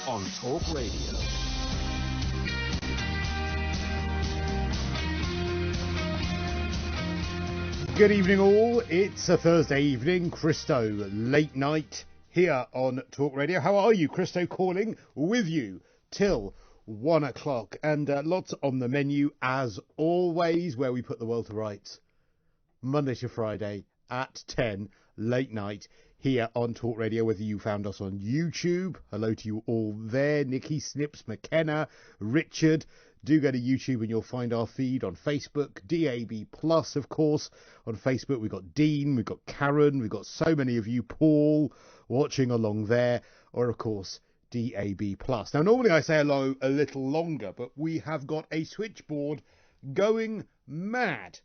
on Talk Radio. Good evening all, it's a Thursday evening, Christo late night here on Talk Radio. How are you? Christo calling with you till 1 o'clock and lots on the menu as always, where we put the world to rights Monday to Friday at 10 late night here on Talk Radio, whether you found us on YouTube. Hello to you all there, Nikki, Snips, McKenna, Richard. Do go to YouTube and you'll find our feed on Facebook, DAB Plus, of course. On Facebook, we've got Dean, we've got Karen, we've got so many of you, Paul, watching along there, or of course, DAB Plus. Now, normally I say hello a little longer, but we have got a switchboard going mad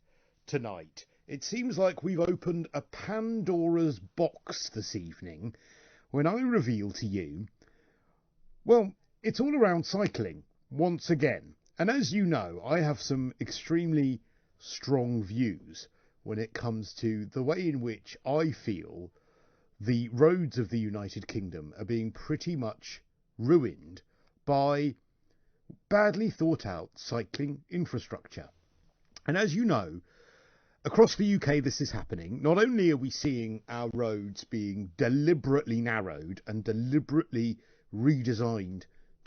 tonight. It seems like we've opened a Pandora's box this evening when I reveal to you, well, it's all around cycling once again. And as you know, I have some extremely strong views when it comes to the way in which I feel the roads of the United Kingdom are being pretty much ruined by badly thought out cycling infrastructure. And as you know, across the UK this is happening. Not only are we seeing our roads being deliberately narrowed and deliberately redesigned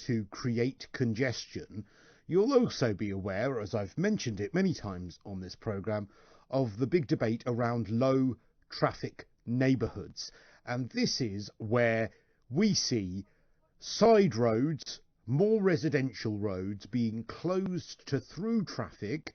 to create congestion, you'll also be aware, as I've mentioned it many times on this programme, of the big debate around low traffic neighbourhoods. And this is where we see side roads, more residential roads being closed to through traffic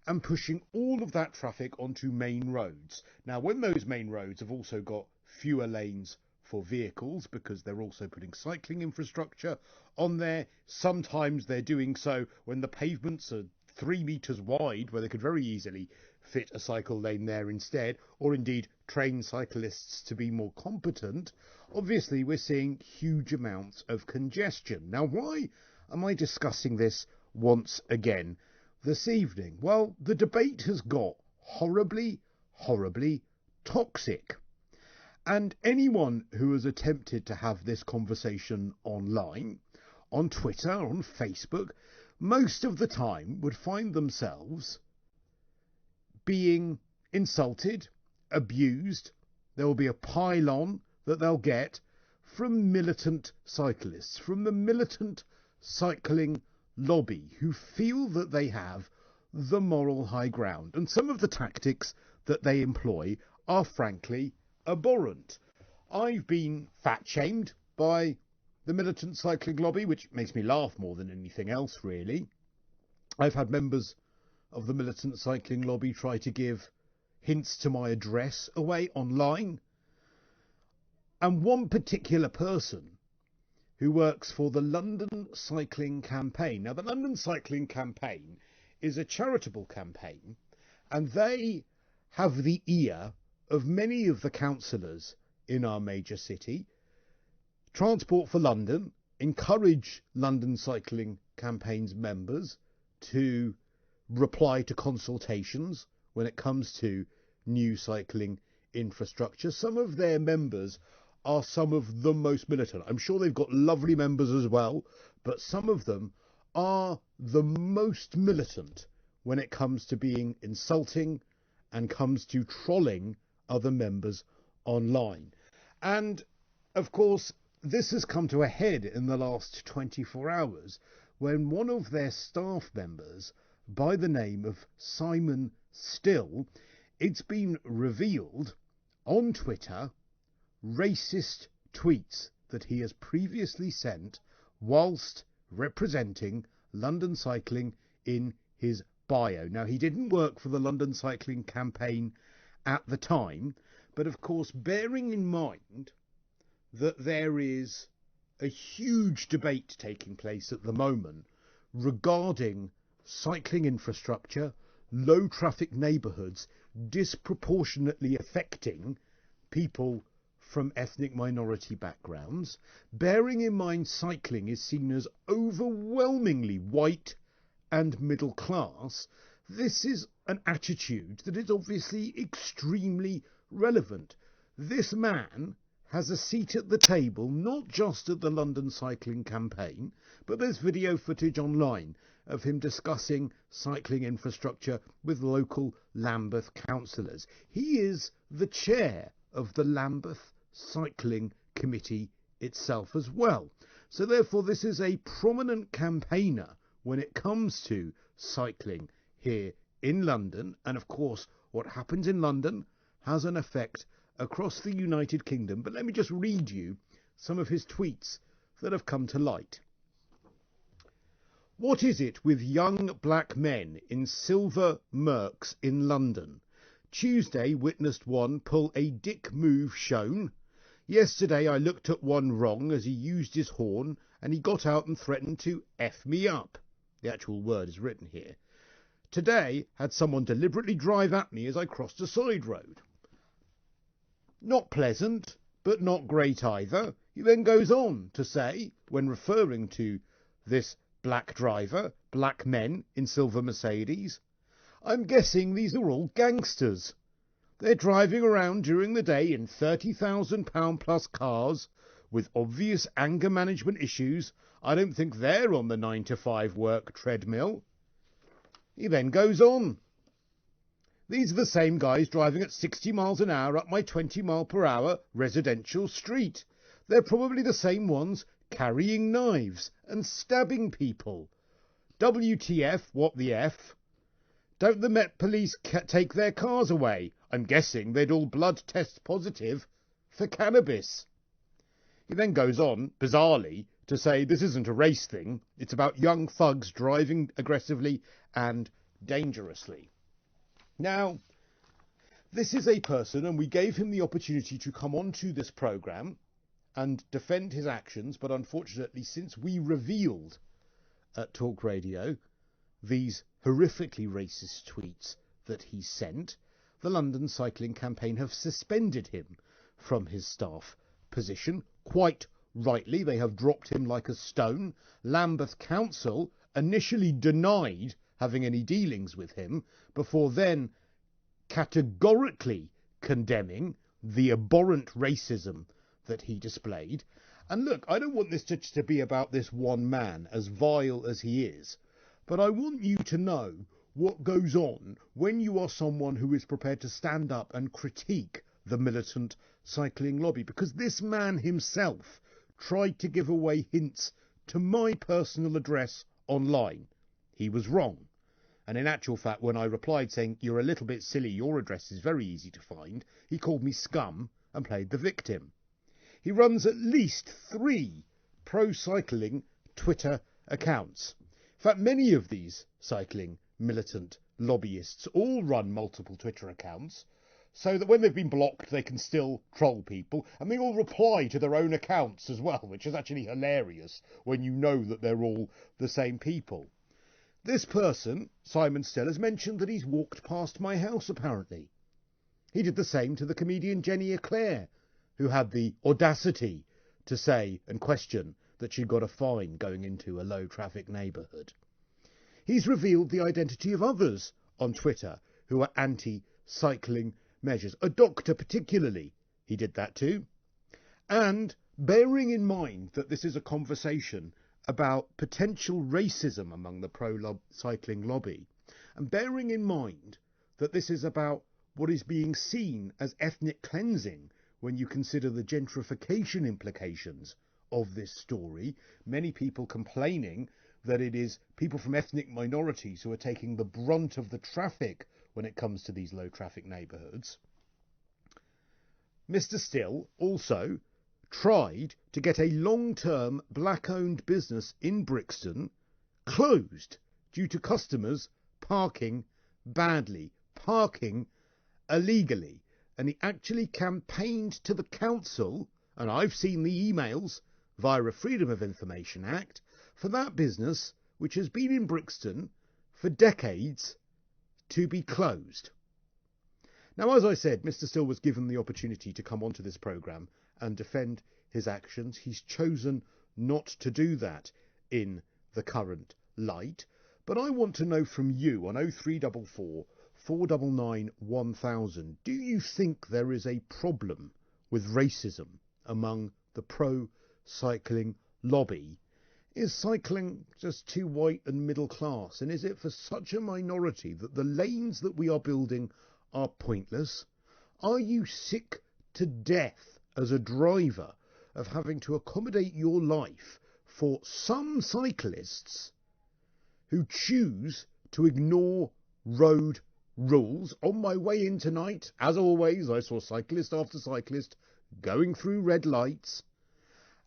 and pushing all of that traffic onto main roads. Now, when those main roads have also got fewer lanes for vehicles, because they're also putting cycling infrastructure on there, sometimes they're doing so when the pavements are 3 metres wide, where they could very easily fit a cycle lane there instead, or indeed train cyclists to be more competent. Obviously, we're seeing huge amounts of congestion. Now, why am I discussing this once again this evening? Well, the debate has got horribly, horribly toxic. And anyone who has attempted to have this conversation online, on Twitter, on Facebook, most of the time would find themselves being insulted, abused. There will be a pile-on that they'll get from militant cyclists, from the militant cycling lobby, who feel that they have the moral high ground. And some of the tactics that they employ are frankly abhorrent. I've been fat-shamed by the militant cycling lobby, which makes me laugh more than anything else, really. I've had members of the militant cycling lobby try to give hints to my address away online. And one particular person who works for the London Cycling Campaign. Now, the London Cycling Campaign is a charitable campaign, and they have the ear of many of the councillors in our major city. Transport for London encourage London Cycling Campaign's members to reply to consultations when it comes to new cycling infrastructure. Some of their members are some of the most militant. I'm sure they've got lovely members as well, but some of them are the most militant when it comes to being insulting and comes to trolling other members online. And of course, this has come to a head in the last 24 hours when one of their staff members, by the name of Simon Still, it's been revealed on Twitter, racist tweets that he has previously sent whilst representing London Cycling in his bio. Now, he didn't work for the London Cycling Campaign at the time, but of course, bearing in mind that there is a huge debate taking place at the moment regarding cycling infrastructure, low traffic neighbourhoods disproportionately affecting people from ethnic minority backgrounds, bearing in mind cycling is seen as overwhelmingly white and middle class, this is an attitude that is obviously extremely relevant. This man has a seat at the table, not just at the London cycling campaign, but there's video footage online of him discussing cycling infrastructure with local Lambeth councillors. He is the chair of the Lambeth Cycling Committee itself as well. So therefore this is a prominent campaigner when it comes to cycling here in London, and of course what happens in London has an effect across the United Kingdom. But let me just read you some of his tweets that have come to light. What is it with young black men in silver Mercs in London? Tuesday witnessed one pull a dick move shown. Yesterday I looked at one wrong as he used his horn and he got out and threatened to F me up. The actual word is written here. Today had someone deliberately drive at me as I crossed a side road. Not pleasant, but not great either. He then goes on to say, when referring to this black driver, black men in silver Mercedes, I'm guessing these are all gangsters. They're driving around during the day in £30,000 plus cars with obvious anger management issues. I don't think they're on the 9-to-5 work treadmill. He then goes on. These are the same guys driving at 60 miles an hour up my 20 mile per hour residential street. They're probably the same ones carrying knives and stabbing people. WTF, what the F? Don't the Met Police take their cars away? I'm guessing they'd all blood test positive for cannabis. He then goes on, bizarrely, to say this isn't a race thing. It's about young thugs driving aggressively and dangerously. Now, this is a person, and we gave him the opportunity to come onto this programme and defend his actions, but unfortunately, since we revealed at Talk Radio these horrifically racist tweets that he sent, the London Cycling Campaign have suspended him from his staff position. Quite rightly, they have dropped him like a stone. Lambeth Council initially denied having any dealings with him, before then categorically condemning the abhorrent racism that he displayed. And look, I don't want this to be about this one man, as vile as he is, but I want you to know what goes on when you are someone who is prepared to stand up and critique the militant cycling lobby, because this man himself tried to give away hints to my personal address online. He was wrong. And in actual fact, when I replied saying, you're a little bit silly, your address is very easy to find, he called me scum and played the victim. He runs at least 3 pro-cycling Twitter accounts. In fact, many of these cycling militant lobbyists all run multiple Twitter accounts, so that when they've been blocked, they can still troll people, and they all reply to their own accounts as well, which is actually hilarious when you know that they're all the same people. This person, Simon Still, has mentioned that he's walked past my house, apparently. He did the same to the comedian Jenny Eclair, who had the audacity to say and question that she got a fine going into a low-traffic neighbourhood. He's revealed the identity of others on Twitter who are anti-cycling measures. A doctor particularly, he did that too. And bearing in mind that this is a conversation about potential racism among the pro-cycling lobby, and bearing in mind that this is about what is being seen as ethnic cleansing when you consider the gentrification implications of this story, many people complaining that it is people from ethnic minorities who are taking the brunt of the traffic when it comes to these low-traffic neighbourhoods. Mr. Still also tried to get a long-term black-owned business in Brixton closed due to customers parking badly, parking illegally. And he actually campaigned to the council, and I've seen the emails via a Freedom of Information Act, for that business, which has been in Brixton for decades, to be closed. Now, as I said, Mr. Still was given the opportunity to come onto this programme and defend his actions. He's chosen not to do that in the current light. But I want to know from you on 0344 499 1000, do you think there is a problem with racism among the pro-cycling lobby. Is cycling just too white and middle class? And is it for such a minority that the lanes that we are building are pointless? Are you sick to death as a driver of having to accommodate your life for some cyclists who choose to ignore road rules? On my way in tonight, as always, I saw cyclist after cyclist going through red lights.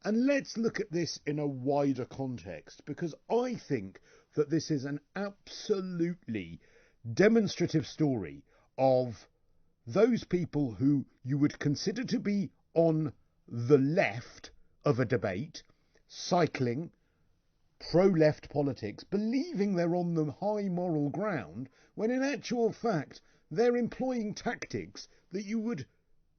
And let's look at this in a wider context, because I think that this is an absolutely demonstrative story of those people who you would consider to be on the left of a debate, cycling, pro-left politics, believing they're on the high moral ground, when in actual fact they're employing tactics that you would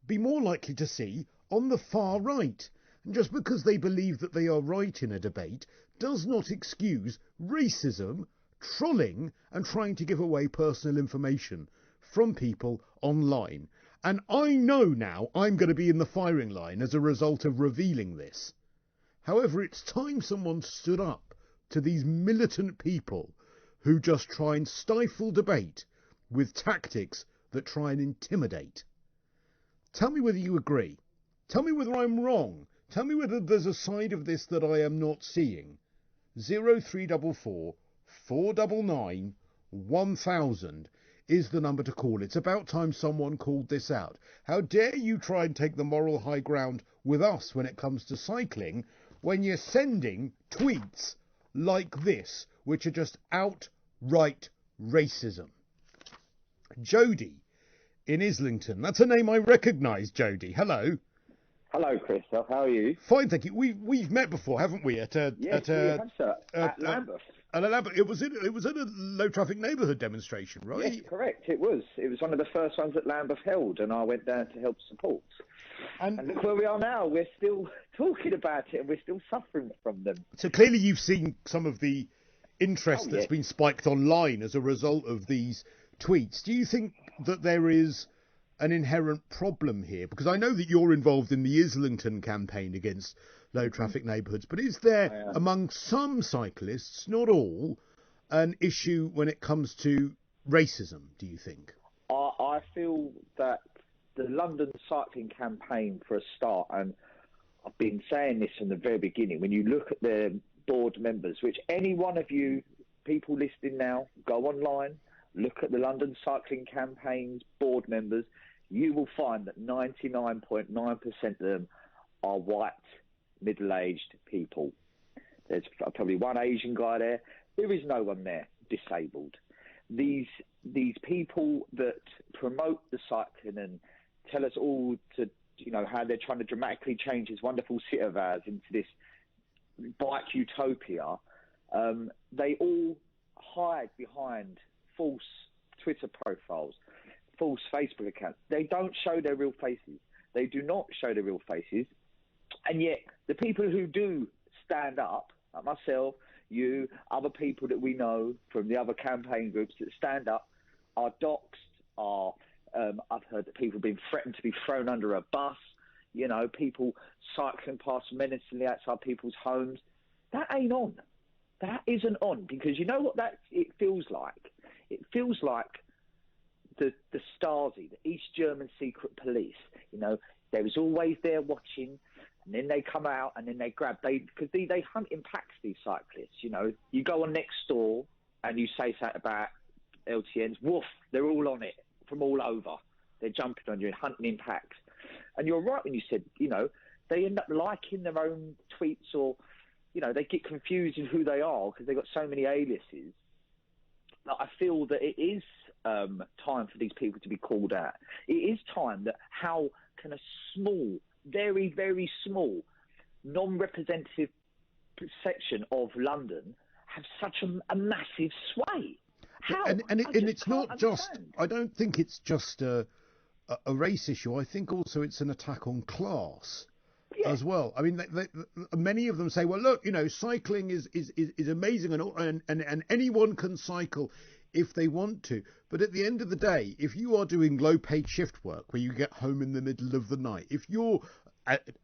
be more likely to see on the far right. And just because they believe that they are right in a debate does not excuse racism, trolling, and trying to give away personal information from people online. And I know now I'm going to be in the firing line as a result of revealing this. However, it's time someone stood up to these militant people who just try and stifle debate with tactics that try and intimidate. Tell me whether you agree. Tell me whether I'm wrong. Tell me whether there's a side of this that I am not seeing. 0344 499 1000 is the number to call. It's about time someone called this out. How dare you try and take the moral high ground with us when it comes to cycling, when you're sending tweets like this, which are just outright racism. Jody in Islington. That's a name I recognise, Jody. Hello. Hello, Christoph. How are you? Fine, thank you. We've met before, haven't we? Yes, we have, sir. At Lambeth. At Lambeth. It was at a low traffic neighbourhood demonstration, right? Yes, correct. It was. It was one of the first ones that Lambeth held, and I went down to help support. And look where we are now. We're still talking about it, and we're still suffering from them. So clearly, you've seen some of the interest that's been spiked online as a result of these tweets. Do you think that there is an inherent problem here? Because I know that you're involved in the Islington campaign against low traffic neighbourhoods, but is there among some cyclists, not all, an issue when it comes to racism, do you think? I feel that the London cycling campaign, for a start, and I've been saying this from the very beginning, when you look at the board members, which any one of you people listening now, go online, look at the London Cycling Campaign's board members, you will find that 99.9% of them are white, middle-aged people. There's probably one Asian guy there. There is no one there disabled. These people that promote the cycling and tell us all to, how they're trying to dramatically change this wonderful city of ours into this bike utopia, they all hide behind false Twitter profiles, false Facebook accounts. They don't show their real faces. They do not show their real faces. And yet the people who do stand up, like myself, you, other people that we know from the other campaign groups that stand up, are doxxed, I've heard that people have been threatened to be thrown under a bus, people cycling past menacingly outside people's homes. That ain't on. That isn't on, because you know what it feels like? It feels like the Stasi, the East German secret police. They was always there watching, and then they come out and then they grab. Because they hunt in packs, these cyclists. You go on next door and you say something about LTNs. Woof, they're all on it from all over. They're jumping on you and hunting in packs. And you're right when you said, they end up liking their own tweets, or they get confused in who they are because they've got so many aliases. I feel that it is time for these people to be called out. It is time that how can a small, very, very small, non-representative section of London have such a massive sway? How? And it's not just, I don't think it's just a race issue. I think also it's an attack on class. Yeah. As well. I mean, many of them say, well, look, cycling is amazing and anyone can cycle if they want to. But at the end of the day, if you are doing low paid shift work where you get home in the middle of the night, if you're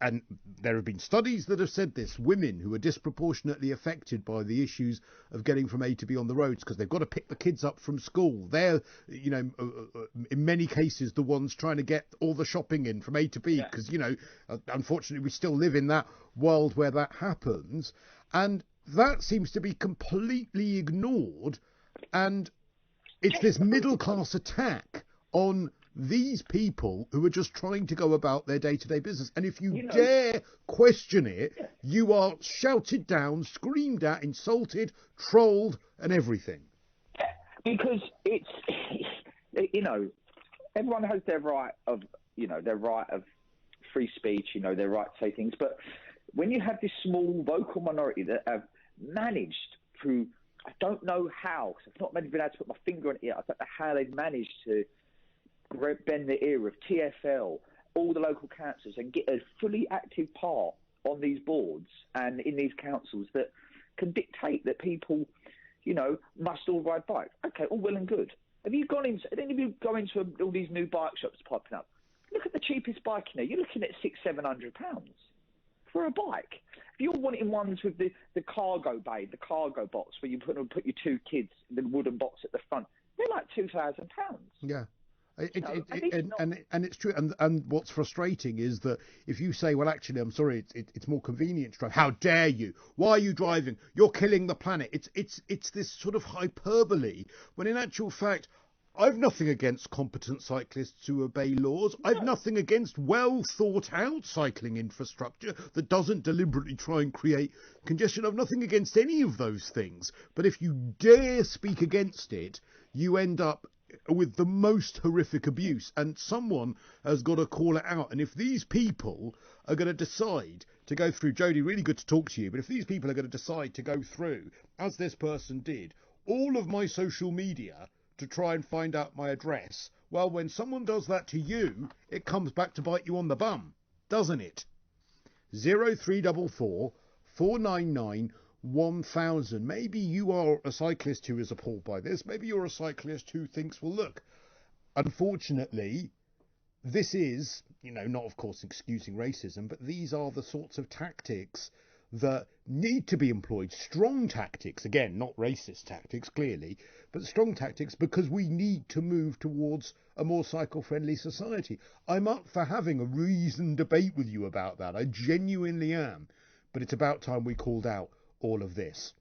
and there have been studies that have said this, women who are disproportionately affected by the issues of getting from A to B on the roads because they've got to pick the kids up from school. They're, in many cases, the ones trying to get all the shopping in from A to B because, unfortunately, we still live in that world where that happens. And that seems to be completely ignored. And it's this middle class attack on these people who are just trying to go about their day-to-day business. And if you dare question it, you are shouted down, screamed at, insulted, trolled, and everything. Because it's, everyone has their right of free speech, their right to say things. But when you have this small vocal minority that have managed through, I don't know how, because I've not been able to put my finger on it yet, I don't know how they've managed to bend the ear of TfL, all the local councils, and get a fully active part on these boards and in these councils that can dictate that people, must all ride bikes. Okay, all well and good. Have you gone into? Any of you go into all these new bike shops popping up? Look at the cheapest bike in there. You're looking at £600-700 for a bike. If you're wanting ones with the cargo bay, the cargo box where you put your two kids, the wooden box at the front, they're like £2,000. Yeah. And it's true. And what's frustrating is that if you say, well, actually, I'm sorry, it's more convenient to drive. How dare you? Why are you driving? You're killing the planet. It's this sort of hyperbole, when in actual fact, I've nothing against competent cyclists who obey laws. No. I've nothing against well thought out cycling infrastructure that doesn't deliberately try and create congestion. I've nothing against any of those things. But if you dare speak against it, you end up with the most horrific abuse, and someone has got to call it out. And if these people are going to decide to go through, Jodie, really good to talk to you, but if these people are going to decide to go through, as this person did, all of my social media to try and find out my address, well, when someone does that to you, it comes back to bite you on the bum, doesn't it? 0344 499 1000. Maybe you are a cyclist who is appalled by this. Maybe you're a cyclist who thinks, well, look, unfortunately, this is, not of course excusing racism, but these are the sorts of tactics that need to be employed. Strong tactics, again, not racist tactics, clearly, but strong tactics, because we need to move towards a more cycle-friendly society. I'm up for having a reasoned debate with you about that. I genuinely am. But it's about time we called out all of this.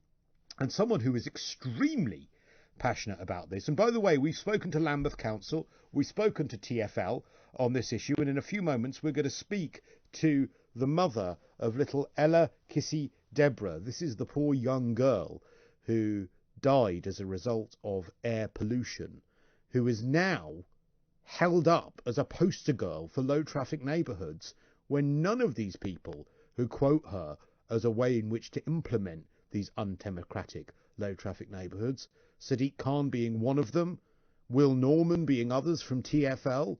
And someone who is extremely passionate about this, and by the way, we've spoken to Lambeth Council, we've spoken to TfL on this issue, and in a few moments we're going to speak to the mother of little Ella Kissy Deborah. This is the poor young girl who died as a result of air pollution, who is now held up as a poster girl for low traffic neighbourhoods, when none of these people who quote her as a way in which to implement these undemocratic low-traffic neighbourhoods, Sadiq Khan being one of them, Will Norman being others from TfL,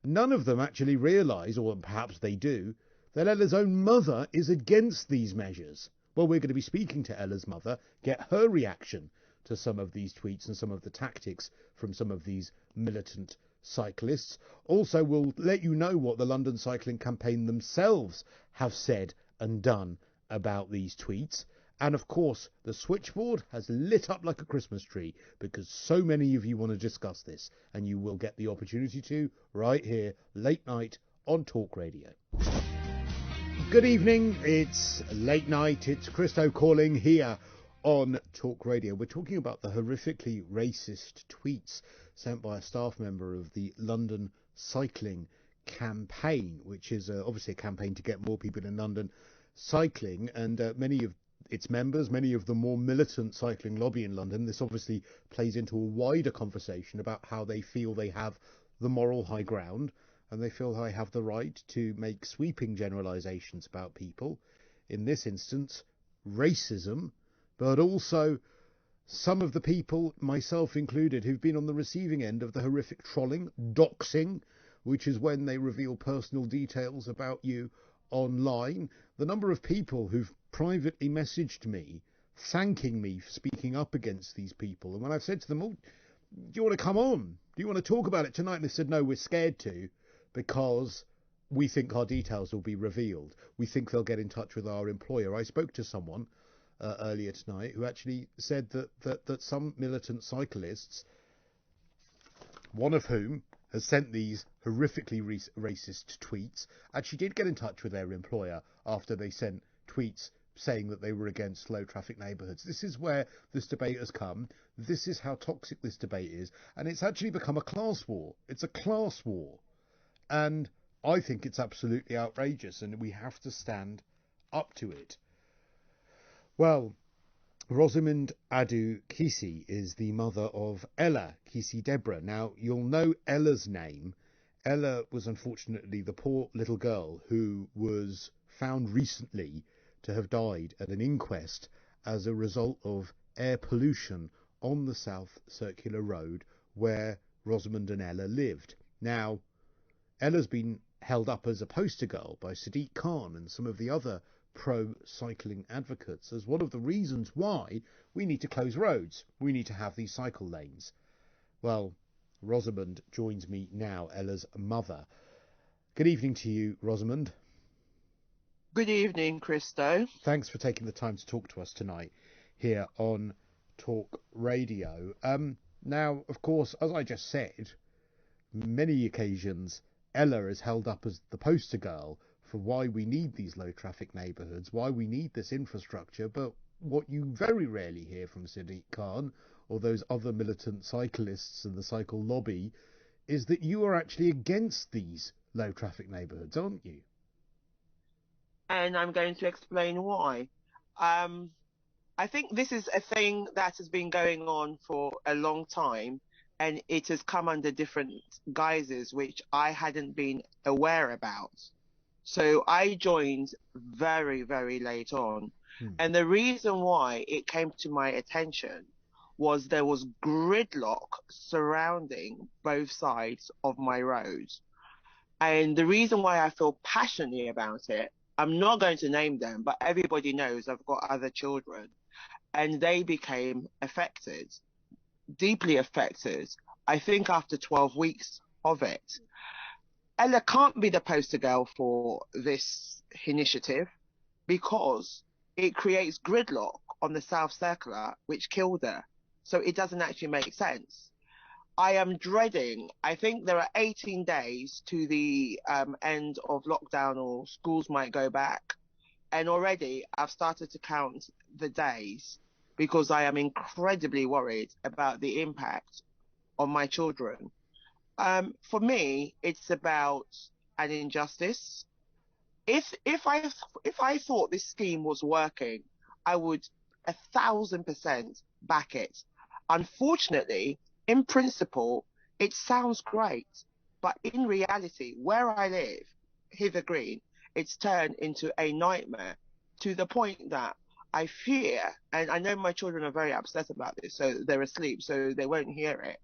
none of them actually realise, or perhaps they do, that Ella's own mother is against these measures. Well, we're going to be speaking to Ella's mother, get her reaction to some of these tweets and some of the tactics from some of these militant cyclists. Also, we'll let you know what the London Cycling Campaign themselves have said and done about these tweets. And of course, the switchboard has lit up like a Christmas tree because so many of you want to discuss this, and you will get the opportunity to right here, late night on Talk Radio. Good evening, it's late night, it's Christo calling here on Talk Radio. We're talking about the horrifically racist tweets sent by a staff member of the London Cycling Campaign, which is obviously a campaign to get more people in London cycling, and many of its members, many of the more militant cycling lobby in London, this obviously plays into a wider conversation about how they feel they have the moral high ground, and they feel they have the right to make sweeping generalisations about people, in this instance racism, but also some of the people, myself included, who've been on the receiving end of the horrific trolling, doxing, which is when they reveal personal details about you online. The number of people who've privately messaged me thanking me for speaking up against these people, and when I've said to them, oh, do you want to come on? Do you want to talk about it tonight? And they said, no, we're scared to, because we think our details will be revealed. We think they'll get in touch with our employer. I spoke to someone earlier tonight who actually said that some militant cyclists, one of whom has sent these horrifically racist tweets, actually did get in touch with their employer after they sent tweets saying that they were against low traffic neighbourhoods. This is where this debate has come. This is how toxic this debate is. And it's actually become a class war. It's a class war. And I think it's absolutely outrageous, and we have to stand up to it. Well, Rosamund Adu Kisi is the mother of Ella Kisi Deborah. Now, you'll know Ella's name. Ella was unfortunately the poor little girl who was found recently to have died at an inquest as a result of air pollution on the South Circular Road where Rosamund and Ella lived. Now, Ella's been held up as a poster girl by Sadiq Khan and some of the other pro-cycling advocates as one of the reasons why we need to close roads. We need to have these cycle lanes. Well, Rosamund joins me now, Ella's mother. Good evening to you, Rosamund. Good evening, Christo. Thanks for taking the time to talk to us tonight here on Talk Radio. Now, of course, as I just said, many occasions Ella is held up as the poster girl for why we need these low traffic neighbourhoods, why we need this infrastructure, but what you very rarely hear from Sadiq Khan or those other militant cyclists and the cycle lobby is that you are actually against these low traffic neighbourhoods, aren't you? And I'm going to explain why. I think this is a thing that has been going on for a long time, and it has come under different guises, which I hadn't been aware about. So I joined very, very late on. And the reason why it came to my attention was there was gridlock surrounding both sides of my road. And the reason why I feel passionately about it, I'm not going to name them, but everybody knows I've got other children, and they became affected, deeply affected, I think after 12 weeks of it. Ella can't be the poster girl for this initiative because it creates gridlock on the South Circular, which killed her. So it doesn't actually make sense. I am dreading, I think there are 18 days to the end of lockdown, or schools might go back. And already I've started to count the days because I am incredibly worried about the impact on my children. For me, it's about an injustice. If I thought this scheme was working, I would 1,000% back it. Unfortunately, in principle, it sounds great, but in reality, where I live, Hither Green, it's turned into a nightmare to the point that I fear, and I know my children are very upset about this, so they're asleep, so they won't hear it.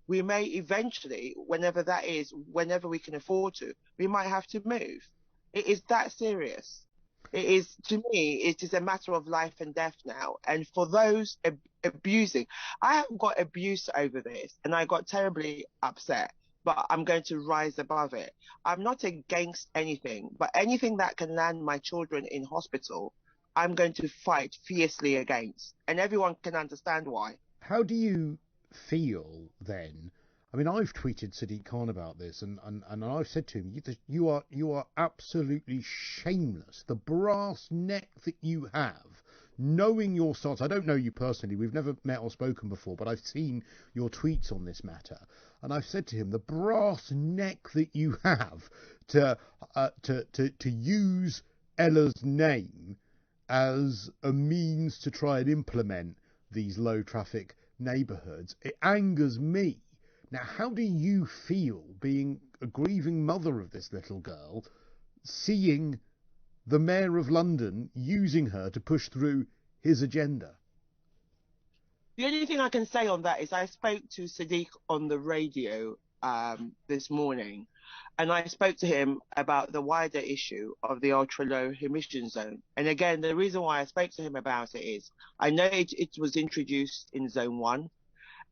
We may eventually, whenever that is, whenever we can afford to, we might have to move. It is that serious. It is, to me, it is a matter of life and death now. And for those abusing, I have got abuse over this and I got terribly upset, but I'm going to rise above it. I'm not against anything, but anything that can land my children in hospital, I'm going to fight fiercely against. And everyone can understand why. How do you feel then? I mean, I've tweeted Sadiq Khan about this, and I've said to him, you are absolutely shameless. The brass neck that you have, knowing your stance. I don't know you personally. We've never met or spoken before, but I've seen your tweets on this matter, and I've said to him, the brass neck that you have to use Ella's name as a means to try and implement these low traffic neighbourhoods. It angers me. Now, how do you feel being a grieving mother of this little girl, seeing the Mayor of London using her to push through his agenda? The only thing I can say on that is I spoke to Sadiq on the radio this morning, and I spoke to him about the wider issue of the ultra-low emission zone. And again, the reason why I spoke to him about it is I know it was introduced in Zone 1,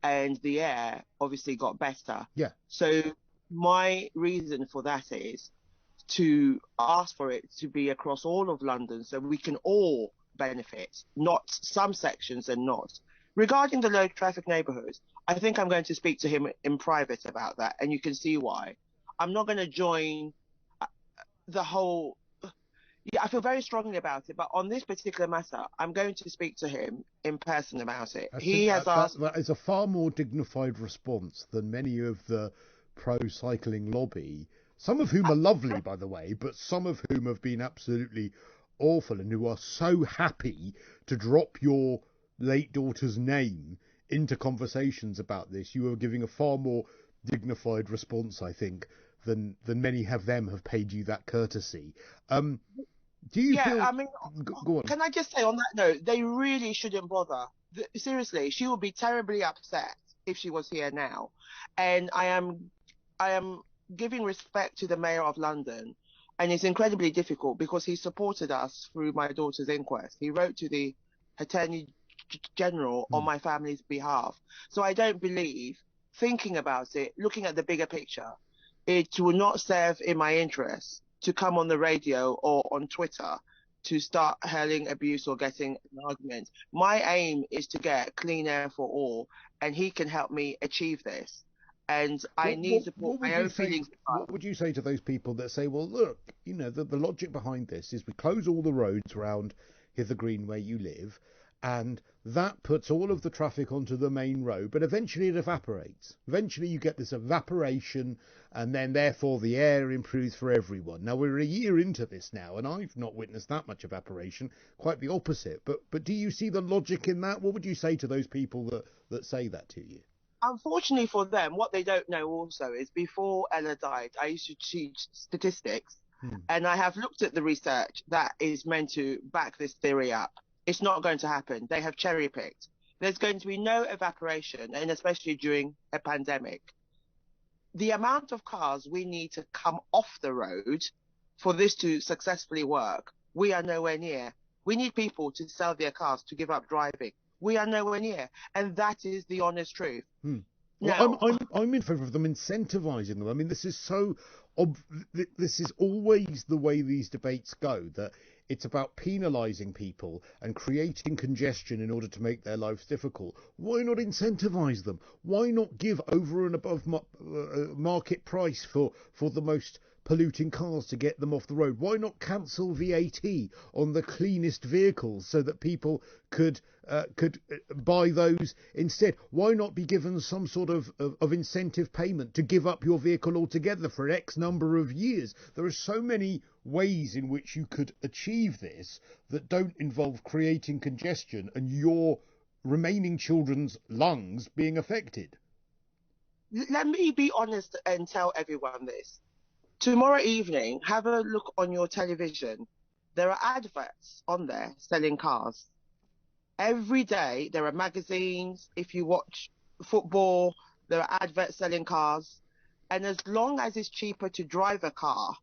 and the air obviously got better. Yeah. So my reason for that is to ask for it to be across all of London so we can all benefit, not some sections and not. Regarding the low traffic neighbourhoods, I think I'm going to speak to him in private about that, and you can see why. I'm not going to join the whole. Yeah, I feel very strongly about it, but on this particular matter, I'm going to speak to him in person about it. I He think has asked. that is a far more dignified response than many of the pro-cycling lobby, some of whom are lovely, by the way, but some of whom have been absolutely awful and who are so happy to drop your late daughter's name into conversations about this. You are giving a far more dignified response, I think, than many have paid you that courtesy. Do you feel? I mean, Go on. can I just say on that note, they really shouldn't bother. Seriously, she would be terribly upset if she was here now. And I am giving respect to the Mayor of London, and it's incredibly difficult because he supported us through my daughter's inquest. He wrote to the Attorney General on my family's behalf. So I don't believe, thinking about it, looking at the bigger picture, it will not serve in my interest to come on the radio or on Twitter to start hurling abuse or getting an argument. My aim is to get clean air for all, and he can help me achieve this. And I need to put my own feelings aside. What would you say to those people that say, well, look, the logic behind this is we close all the roads around Hither Green where you live, and that puts all of the traffic onto the main road, but eventually it evaporates. Eventually you get this evaporation, and then therefore the air improves for everyone. Now we're a year into this now, and I've not witnessed that much evaporation, quite the opposite. But do you see the logic in that? What would you say to those people that say that to you? Unfortunately for them, what they don't know also is before Ella died, I used to teach statistics, and I have looked at the research that is meant to back this theory up. It's not going to happen. They have cherry picked. There's going to be no evaporation, and especially during a pandemic. The amount of cars we need to come off the road for this to successfully work, we are nowhere near. We need people to sell their cars, to give up driving. We are nowhere near. And that is the honest truth. Well, I'm in favour of them incentivising them. I mean, this is this is always the way these debates go, that it's about penalising people and creating congestion in order to make their lives difficult. Why not incentivise them? Why not give over and above market price for the most polluting cars to get them off the road? Why not cancel VAT on the cleanest vehicles so that people could buy those instead? Why not be given some sort of incentive payment to give up your vehicle altogether for X number of years? There are so many ways in which you could achieve this that don't involve creating congestion and your remaining children's lungs being affected. Let me be honest and tell everyone this. Tomorrow evening, have a look on your television. There are adverts on there selling cars. Every day there are magazines. If you watch football, there are adverts selling cars. And as long as it's cheaper to drive a car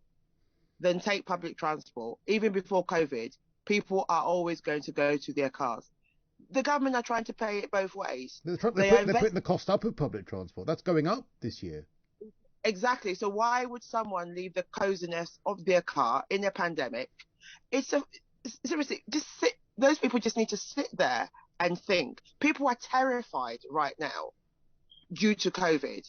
than take public transport, even before COVID, people are always going to go to their cars. The government are trying to pay it both ways. They're putting the cost up of public transport. That's going up this year. Exactly. So why would someone leave the coziness of their car in a pandemic? Seriously, just sit. Those people just need to sit there and think. People are terrified right now due to COVID.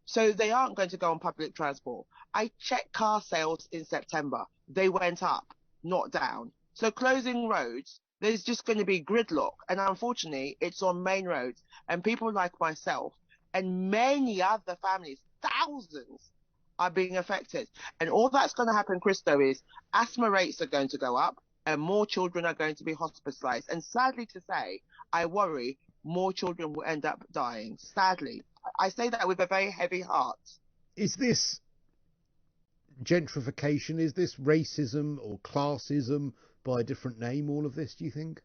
So they aren't going to go on public transport. I checked car sales in September. They went up, not down. So closing roads, there's just going to be gridlock. And unfortunately, it's on main roads. And people like myself and many other families, thousands, are being affected. And all that's going to happen, Christo, is asthma rates are going to go up and more children are going to be hospitalized. And sadly to say, I worry more children will end up dying. Sadly. I say that with a very heavy heart. Is this gentrification? Is this racism or classism by a different name, all of this, do you think?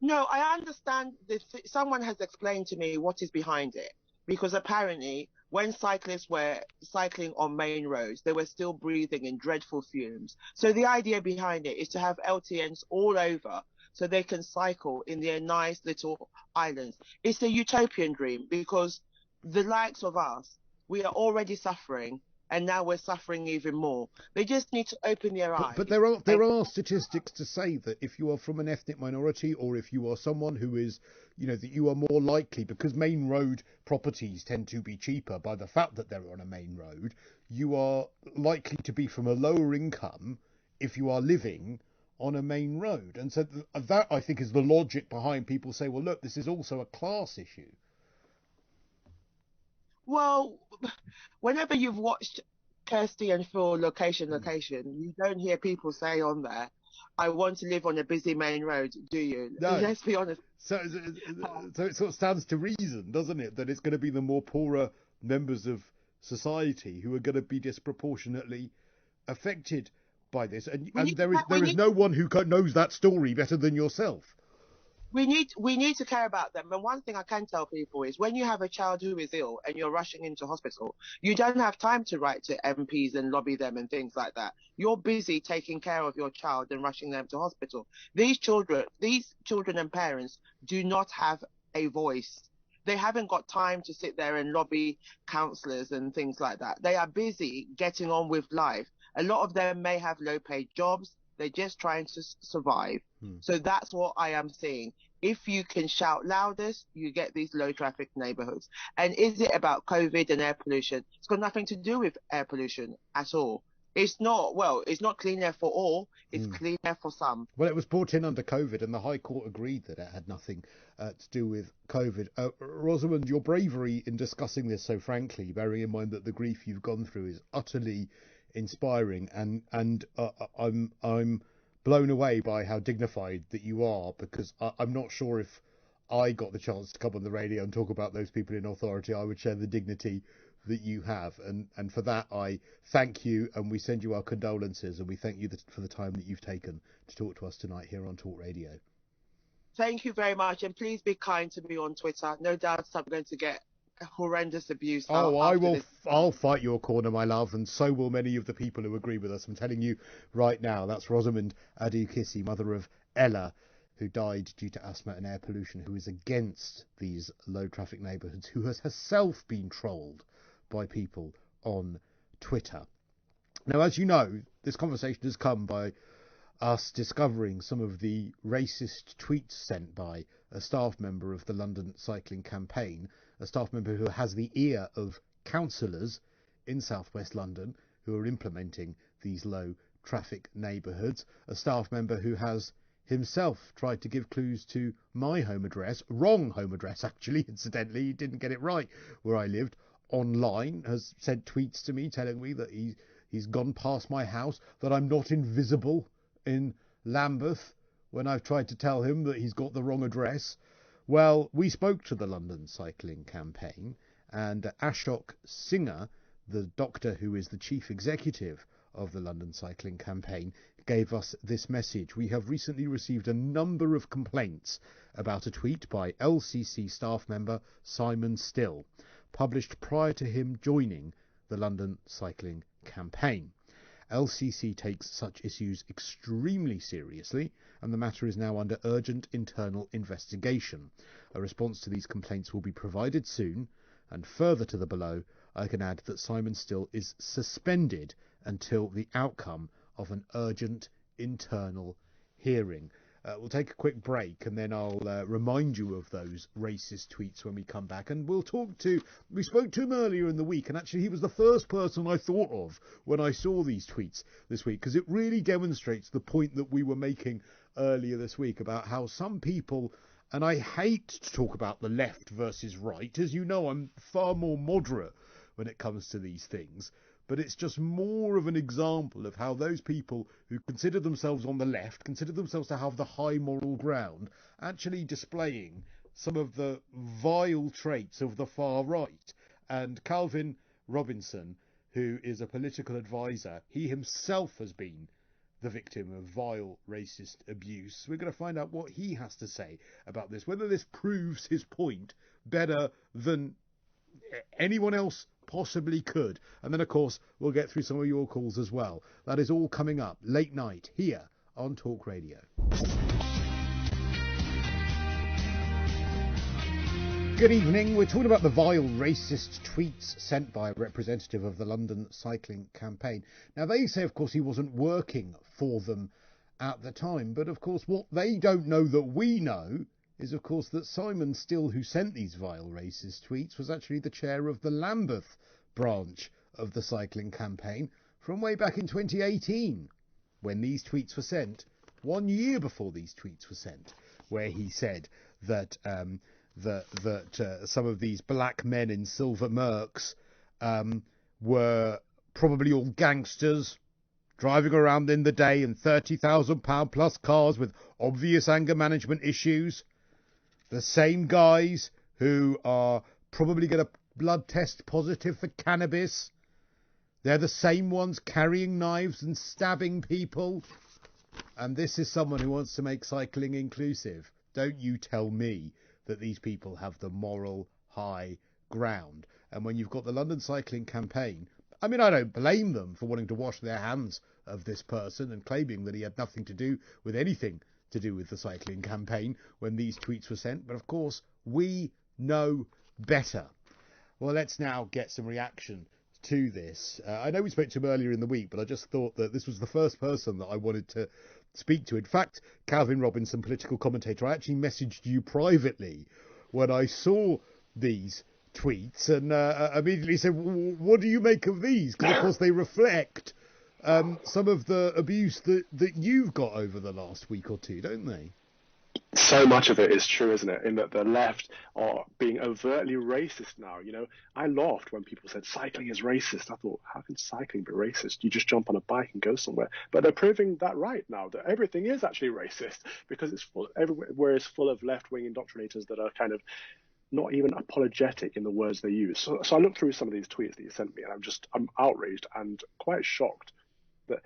No, I understand that someone has explained to me what is behind it. Because apparently, when cyclists were cycling on main roads, they were still breathing in dreadful fumes. So the idea behind it is to have LTNs all over so they can cycle in their nice little islands. It's a utopian dream because the likes of us, we are already suffering. and now we're suffering even more. They just need to open their eyes. But there are statistics to say that if you are from an ethnic minority, or if you are someone who is, that you are more likely, because main road properties tend to be cheaper by the fact that they're on a main road, you are likely to be from a lower income if you are living on a main road. And so that, I think, is the logic behind people say, well, look, this is also a class issue. Well, whenever you've watched Kirsty and Phil Location, you don't hear people say on there, I want to live on a busy main road, do you? No. Let's be honest. So it sort of stands to reason, doesn't it, that it's going to be the more poorer members of society who are going to be disproportionately affected by this. And there is no one who knows that story better than yourself. We need to care about them. And one thing I can tell people is when you have a child who is ill and you're rushing into hospital, you don't have time to write to MPs and lobby them and things like that. You're busy taking care of your child and rushing them to hospital. These children and parents do not have a voice. They haven't got time to sit there and lobby counsellors and things like that. They are busy getting on with life. A lot of them may have low-paid jobs. They're just trying to survive. So that's what I am seeing. If you can shout loudest, you get these low traffic neighborhoods. And is it about COVID and air pollution? It's got nothing to do with air pollution at all. It's not clean air for all. It's clean air for some. Well, it was brought in under COVID, and the High Court agreed that it had nothing to do with COVID. Rosamond, your bravery in discussing this so frankly, bearing in mind that the grief you've gone through is utterly inspiring, and I'm blown away by how dignified that you are, because I'm not sure if I got the chance to come on the radio and talk about those people in authority, I would share the dignity that you have, and for that I thank you, and we send you our condolences, and we thank you for the time that you've taken to talk to us tonight here on Talk Radio. Thank you very much, and please be kind to me on Twitter. No doubt I'm going to get horrendous abuse. I'll fight your corner, my love, and so will many of the people who agree with us. I'm telling you right now. That's Rosamond Adukisi, mother of Ella, who died due to asthma and air pollution, who is against these low traffic neighbourhoods, who has herself been trolled by people on Twitter. Now, as you know, this conversation has come by us discovering some of the racist tweets sent by a staff member of the London Cycling Campaign, a staff member who has the ear of councillors in southwest London who are implementing these low traffic neighbourhoods, a staff member who has himself tried to give clues to my home address, wrong home address actually, incidentally, he didn't get it right where I lived, online, has sent tweets to me telling me that he's gone past my house, that I'm not invisible in Lambeth when I've tried to tell him that he's got the wrong address. Well, we spoke to the London Cycling Campaign, and Ashok Singer, the doctor who is the chief executive of the London Cycling Campaign, gave us this message. We have recently received a number of complaints about a tweet by LCC staff member Simon Still, published prior to him joining the London Cycling Campaign. LCC takes such issues extremely seriously, and the matter is now under urgent internal investigation. A response to these complaints will be provided soon, and further to the below, I can add that Simon Still is suspended until the outcome of an urgent internal hearing. We'll take a quick break, and then I'll remind you of those racist tweets when we come back. And we spoke to him earlier in the week, and actually he was the first person I thought of when I saw these tweets this week, because it really demonstrates the point that we were making earlier this week about how some people, and I hate to talk about the left versus right, as you know, I'm far more moderate when it comes to these things, but it's just more of an example of how those people who consider themselves on the left, consider themselves to have the high moral ground, actually displaying some of the vile traits of the far right. And Calvin Robinson, who is a political advisor, he himself has been the victim of vile racist abuse. We're going to find out what he has to say about this, whether this proves his point better than anyone else possibly could. And then, of course, we'll get through some of your calls as well. That is all coming up late night here on Talk Radio. Good evening. We're talking about the vile racist tweets sent by a representative of the London cycling campaign. Now, they say, of course, he wasn't working for them at the time. But, of course, what they don't know that we know is, of course, that Simon Still, who sent these vile racist tweets, was actually the chair of the Lambeth branch of the cycling campaign from way back in 2018, when these tweets were sent, 1 year before these tweets were sent, where he said that some of these black men in silver Mercs were probably all gangsters driving around in the day in £30,000 plus cars with obvious anger management issues. The same guys who are probably going to blood test positive for cannabis. They're the same ones carrying knives and stabbing people. And this is someone who wants to make cycling inclusive. Don't you tell me that these people have the moral high ground. And when you've got the London cycling campaign, I mean, I don't blame them for wanting to wash their hands of this person and claiming that he had nothing to do with anything to do with the cycling campaign when these tweets were sent. But of course, we know better. Well, let's now get some reaction to this. I know we spoke to him earlier in the week, but I just thought that this was the first person that I wanted to speak to. In fact, Calvin Robinson, political commentator, I actually messaged you privately when I saw these tweets and immediately said, what do you make of these? Because, of course, they reflect some of the abuse that you've got over the last week or two, don't they? So much of it is true, isn't it? In that the left are being overtly racist now. You know, I laughed when people said cycling is racist. I thought, how can cycling be racist? You just jump on a bike and go somewhere. But they're proving that right now, that everything is actually racist because it's full, everywhere is full of left-wing indoctrinators that are kind of not even apologetic in the words they use. So I looked through some of these tweets that you sent me, and I'm outraged and quite shocked that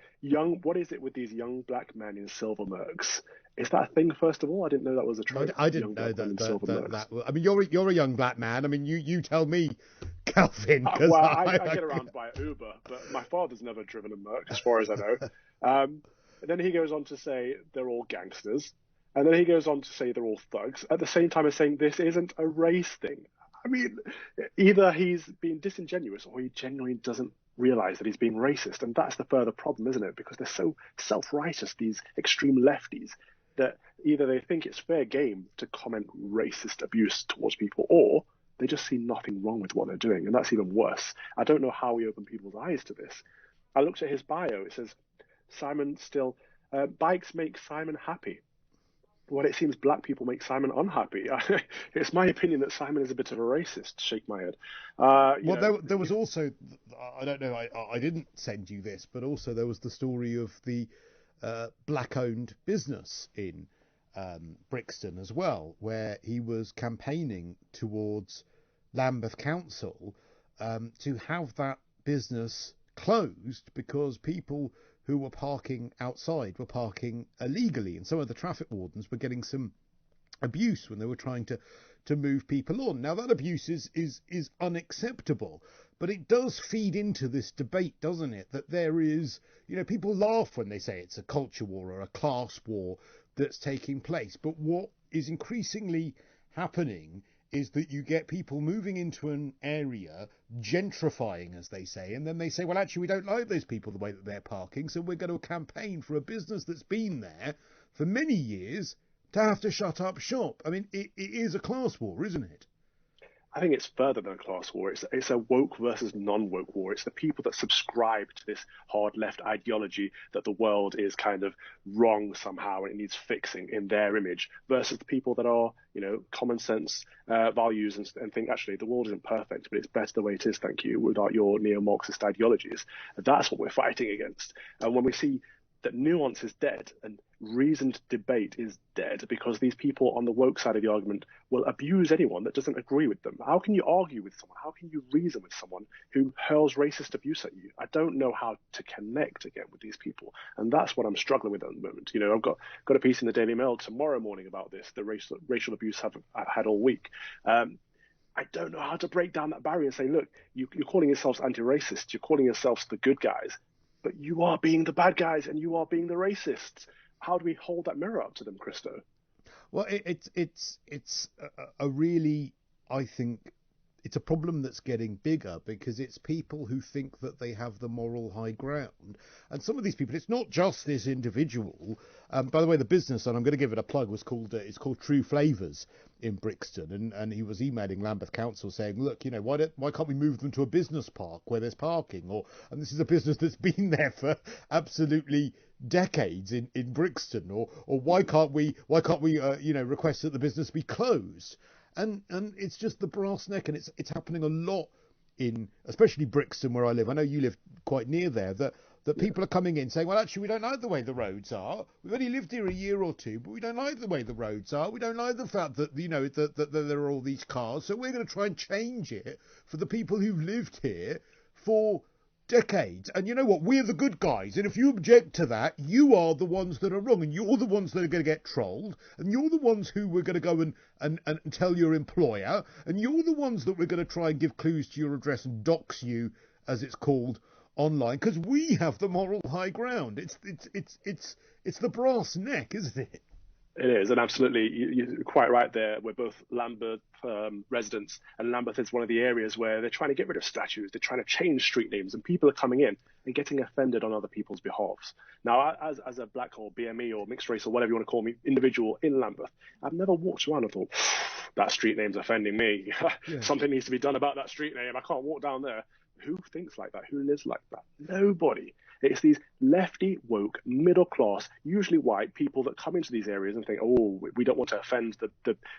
what is it with these young black men in silver Mercs? Is that a thing, first of all? I didn't know that was a trope. I didn't know that. I mean, you're a young black man. I mean, you tell me, Calvin. Well, I get around by Uber, but my father's never driven a Merc, as far as I know. And then he goes on to say they're all gangsters. And then he goes on to say they're all thugs, at the same time as saying this isn't a race thing. I mean, either he's being disingenuous or he genuinely doesn't realize that he's being racist. And that's the further problem, isn't it? Because they're so self-righteous, these extreme lefties, that either they think it's fair game to comment racist abuse towards people, or they just see nothing wrong with what they're doing. And that's even worse. I don't know how we open people's eyes to this. I looked at his bio. It says, Simon Still, bikes make Simon happy. Well, it seems black people make Simon unhappy. It's my opinion that Simon is a bit of a racist. Shake my head. There was also, I don't know, I didn't send you this, but also there was the story of the black-owned business in Brixton as well, where he was campaigning towards Lambeth Council to have that business closed because people who were parking outside were parking illegally, and some of the traffic wardens were getting some abuse when they were trying to move people on. Now, that abuse is unacceptable, but it does feed into this debate, doesn't it, that there is, you know, people laugh when they say it's a culture war or a class war that's taking place, but what is increasingly happening is that you get people moving into an area, gentrifying, as they say, and then they say, well, actually, we don't like those people the way that they're parking, so we're going to campaign for a business that's been there for many years to have to shut up shop. I mean, it is a class war, isn't it? I think it's further than a class war. It's a woke versus non-woke war. It's the people that subscribe to this hard left ideology that the world is kind of wrong somehow and it needs fixing in their image, versus the people that are, you know, common sense values and think, actually, the world isn't perfect, but it's better the way it is, thank you, without your neo-Marxist ideologies. And that's what we're fighting against. And when we see that nuance is dead and reasoned debate is dead because these people on the woke side of the argument will abuse anyone that doesn't agree with them. How can you argue with someone? How can you reason with someone who hurls racist abuse at you? I don't know how to connect again with these people. And that's what I'm struggling with at the moment. You know, I've got a piece in the Daily Mail tomorrow morning about this, the racial abuse I've had all week. I don't know how to break down that barrier and say, look, you're calling yourselves anti-racist, you're calling yourselves the good guys, but you are being the bad guys and you are being the racists. How do we hold that mirror up to them, Christo? Well, it's a really I think it's a problem that's getting bigger because it's people who think that they have the moral high ground. And some of these people, it's not just this individual. By the way, the business, and I'm going to give it a plug, it's called True Flavours in Brixton. And he was emailing Lambeth Council saying, look, why can't we move them to a business park where there's parking? And this is a business that's been there for absolutely decades in Brixton. Or why can't we request that the business be closed? And it's just the brass neck, and it's happening a lot in, especially Brixton where I live. I know you live quite near there. That people are coming in saying, well, actually, we don't like the way the roads are. We've only lived here a year or two, but we don't like the way the roads are. We don't like the fact that that there are all these cars. So we're going to try and change it for the people who've lived here for decades. And you know what? We're the good guys. And if you object to that, you are the ones that are wrong. And you're the ones that are going to get trolled. And you're the ones who we're going to go and tell your employer. And you're the ones that we're going to try and give clues to your address and dox you, as it's called, online. Because we have the moral high ground. It's the brass neck, isn't it? It is, and absolutely, you're quite right there. We're both Lambeth residents, and Lambeth is one of the areas where they're trying to get rid of statues. They're trying to change street names, and people are coming in and getting offended on other people's behalves. Now, as a black or BME or mixed race or whatever you want to call me, individual in Lambeth, I've never walked around and thought, that street name's offending me. Yeah. Something needs to be done about that street name. I can't walk down there. Who thinks like that? Who lives like that? Nobody. It's these lefty, woke, middle class, usually white people that come into these areas and think, oh, we don't want to offend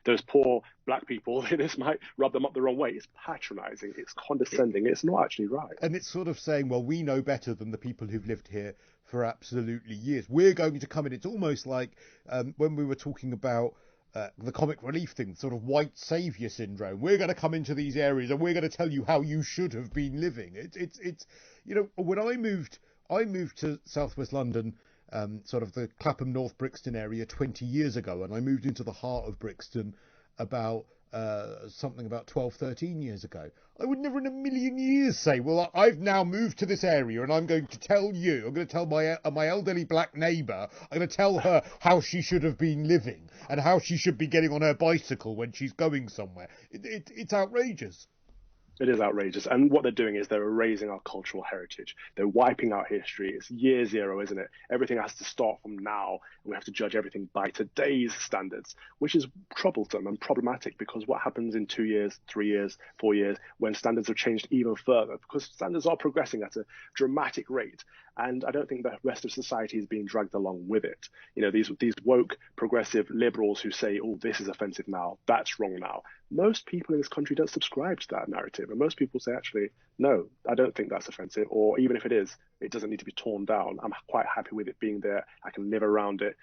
those poor black people. This might rub them up the wrong way. It's patronizing. It's condescending. It's not actually right. And it's sort of saying, well, we know better than the people who've lived here for absolutely years. We're going to come in. It's almost like when we were talking about the comic relief thing, sort of white saviour syndrome. We're going to come into these areas and we're going to tell you how you should have been living. It's when I moved to southwest London, sort of the Clapham North Brixton area 20 years ago, and I moved into the heart of Brixton about 12, 13 years ago. I would never in a million years say, well, I've now moved to this area and I'm going to tell my elderly black neighbour, I'm going to tell her how she should have been living and how she should be getting on her bicycle when she's going somewhere. It's outrageous. It is outrageous. And what they're doing is they're erasing our cultural heritage. They're wiping out history. It's year zero, isn't it? Everything has to start from now. And we have to judge everything by today's standards, which is troublesome and problematic, because what happens in 2 years, 3 years, 4 years, when standards have changed even further? Because standards are progressing at a dramatic rate. And I don't think the rest of society is being dragged along with it. These woke, progressive liberals who say, oh, this is offensive now, that's wrong now. Most people in this country don't subscribe to that narrative. And most people say, actually, no, I don't think that's offensive. Or even if it is, it doesn't need to be torn down. I'm quite happy with it being there. I can live around it.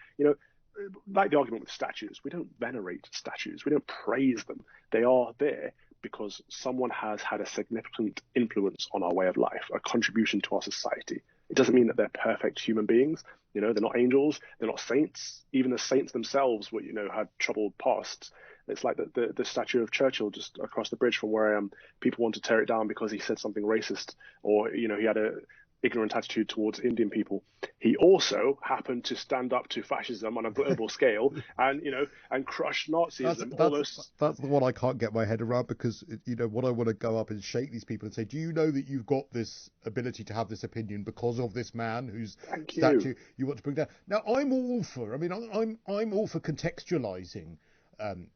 Like the argument with statues, we don't venerate statues. We don't praise them. They are there because someone has had a significant influence on our way of life, a contribution to our society. It doesn't mean that they're perfect human beings. They're not angels. They're not saints. Even the saints themselves, had troubled pasts. It's like the statue of Churchill just across the bridge from where I am. People want to tear it down because he said something racist, or he had a ignorant attitude towards Indian people. He also happened to stand up to fascism on a global scale and crush Nazism. That's the one I can't get my head around, because what I want to go up and shake these people and say, do you know that you've got this ability to have this opinion because of this man whose statue you want to bring down? Now, I'm all for contextualizing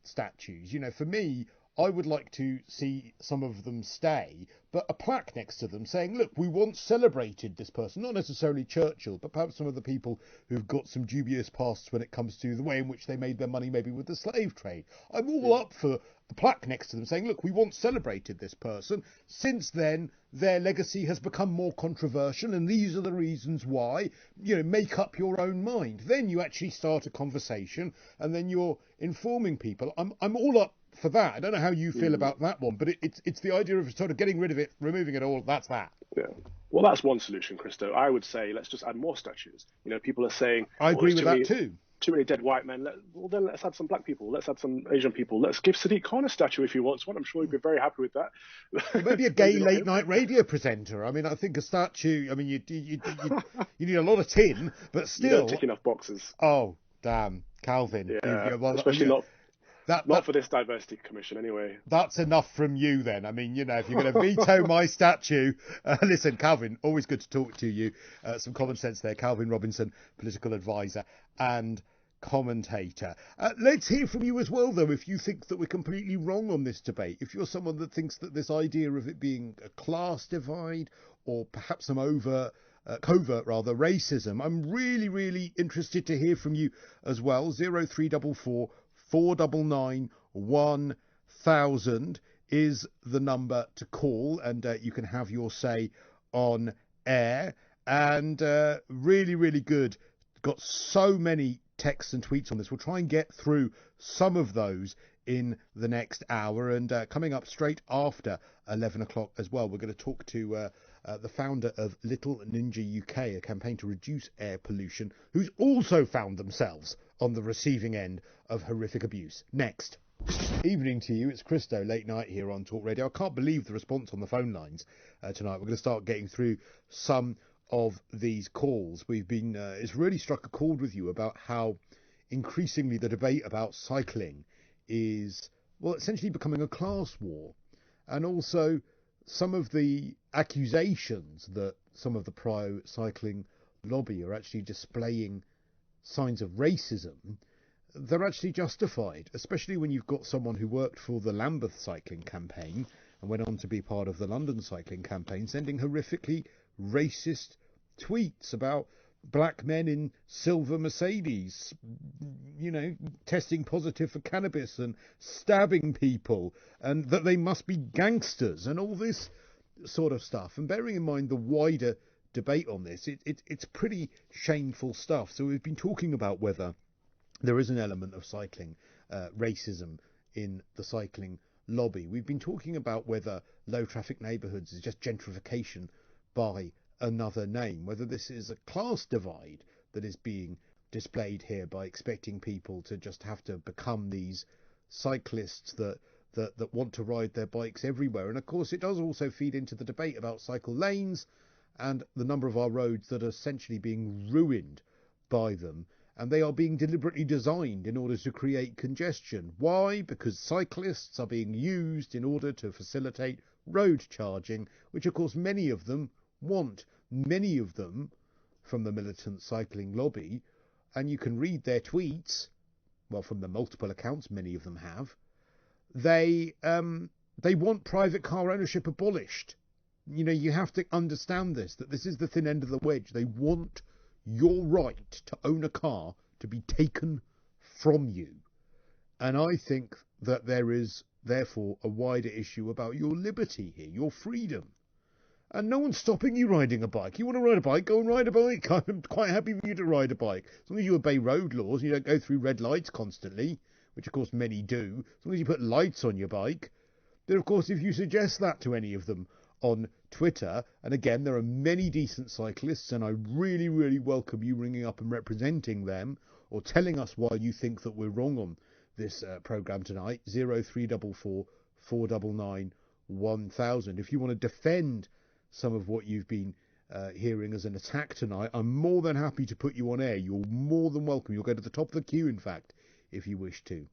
statues. For me, I would like to see some of them stay, but a plaque next to them saying, look, we once celebrated this person, not necessarily Churchill, but perhaps some of the people who've got some dubious pasts when it comes to the way in which they made their money, maybe with the slave trade. I'm all up for a plaque next to them saying, look, we once celebrated this person. Since then, their legacy has become more controversial, and these are the reasons why. Make up your own mind. Then you actually start a conversation, and then you're informing people. I'm all up for that. I don't know how you feel about that one, but it's the idea of sort of getting rid of it, removing it all. That's that. Yeah. Well, that's one solution, Christo. I would say let's just add more statues. People are saying, I agree with that too. Too many dead white men. Then let's add some black people. Let's add some Asian people. Let's give Sadiq Khan a statue if he wants one. I'm sure he'd be very happy with that. Maybe a gay late night radio presenter. I mean, I think a statue. I mean, you need a lot of tin, but still. You don't tick enough boxes. Oh, damn, Calvin. Yeah, especially not. Not for this diversity commission, anyway. That's enough from you, then. I mean, if you're going to veto my statue, listen, Calvin, always good to talk to you. Some common sense there. Calvin Robinson, political advisor and commentator. Let's hear from you as well, though, if you think that we're completely wrong on this debate. If you're someone that thinks that this idea of it being a class divide or perhaps some covert racism, I'm really, really interested to hear from you as well. 0344 499 1000 is the number to call, and you can have your say on air. And really, really good. Got so many texts and tweets on this. We'll try and get through some of those in the next hour. And coming up straight after 11 o'clock as well, we're going to talk to the founder of Little Ninja UK, a campaign to reduce air pollution, who's also found themselves on the receiving end of horrific abuse. Next. Evening to you. It's Christo, late night here on Talk Radio. I can't believe the response on the phone lines tonight. We're going to start getting through some of these calls. We've been, it's really struck a chord with you about how increasingly the debate about cycling is, well, essentially becoming a class war. And also some of the accusations that some of the pro-cycling lobby are actually displaying signs of racism, they're actually justified, especially when you've got someone who worked for the Lambeth cycling campaign and went on to be part of the London cycling campaign, sending horrifically racist tweets about black men in silver Mercedes, testing positive for cannabis and stabbing people, and that they must be gangsters and all this sort of stuff. And bearing in mind the wider debate on this, it's pretty shameful stuff. So we've been talking about whether there is an element of cycling racism in the cycling lobby. We've been talking about whether low traffic neighbourhoods is just gentrification by another name, whether this is a class divide that is being displayed here by expecting people to just have to become these cyclists that want to ride their bikes everywhere. And of course it does also feed into the debate about cycle lanes and the number of our roads that are essentially being ruined by them, and they are being deliberately designed in order to create congestion. Why? Because cyclists are being used in order to facilitate road charging, which of course many of them want. Many of them from the militant cycling lobby, and you can read their tweets, well, from the multiple accounts many of them have, they want private car ownership abolished. You have to understand this, that this is the thin end of the wedge. They want your right to own a car to be taken from you. And I think that there is therefore a wider issue about your liberty here, your freedom. And no one's stopping you riding a bike. You want to ride a bike, go and ride a bike. I'm quite happy for you to ride a bike. As long as you obey road laws and you don't go through red lights constantly, which of course many do, as long as you put lights on your bike. Then of course if you suggest that to any of them on Twitter, and again there are many decent cyclists, and I really, really welcome you ringing up and representing them, or telling us why you think that we're wrong on this programme tonight. 0344 499 1000. If you want to defend some of what you've been hearing as an attack tonight, I'm more than happy to put you on air. You're more than welcome. You'll go to the top of the queue, in fact, if you wish to.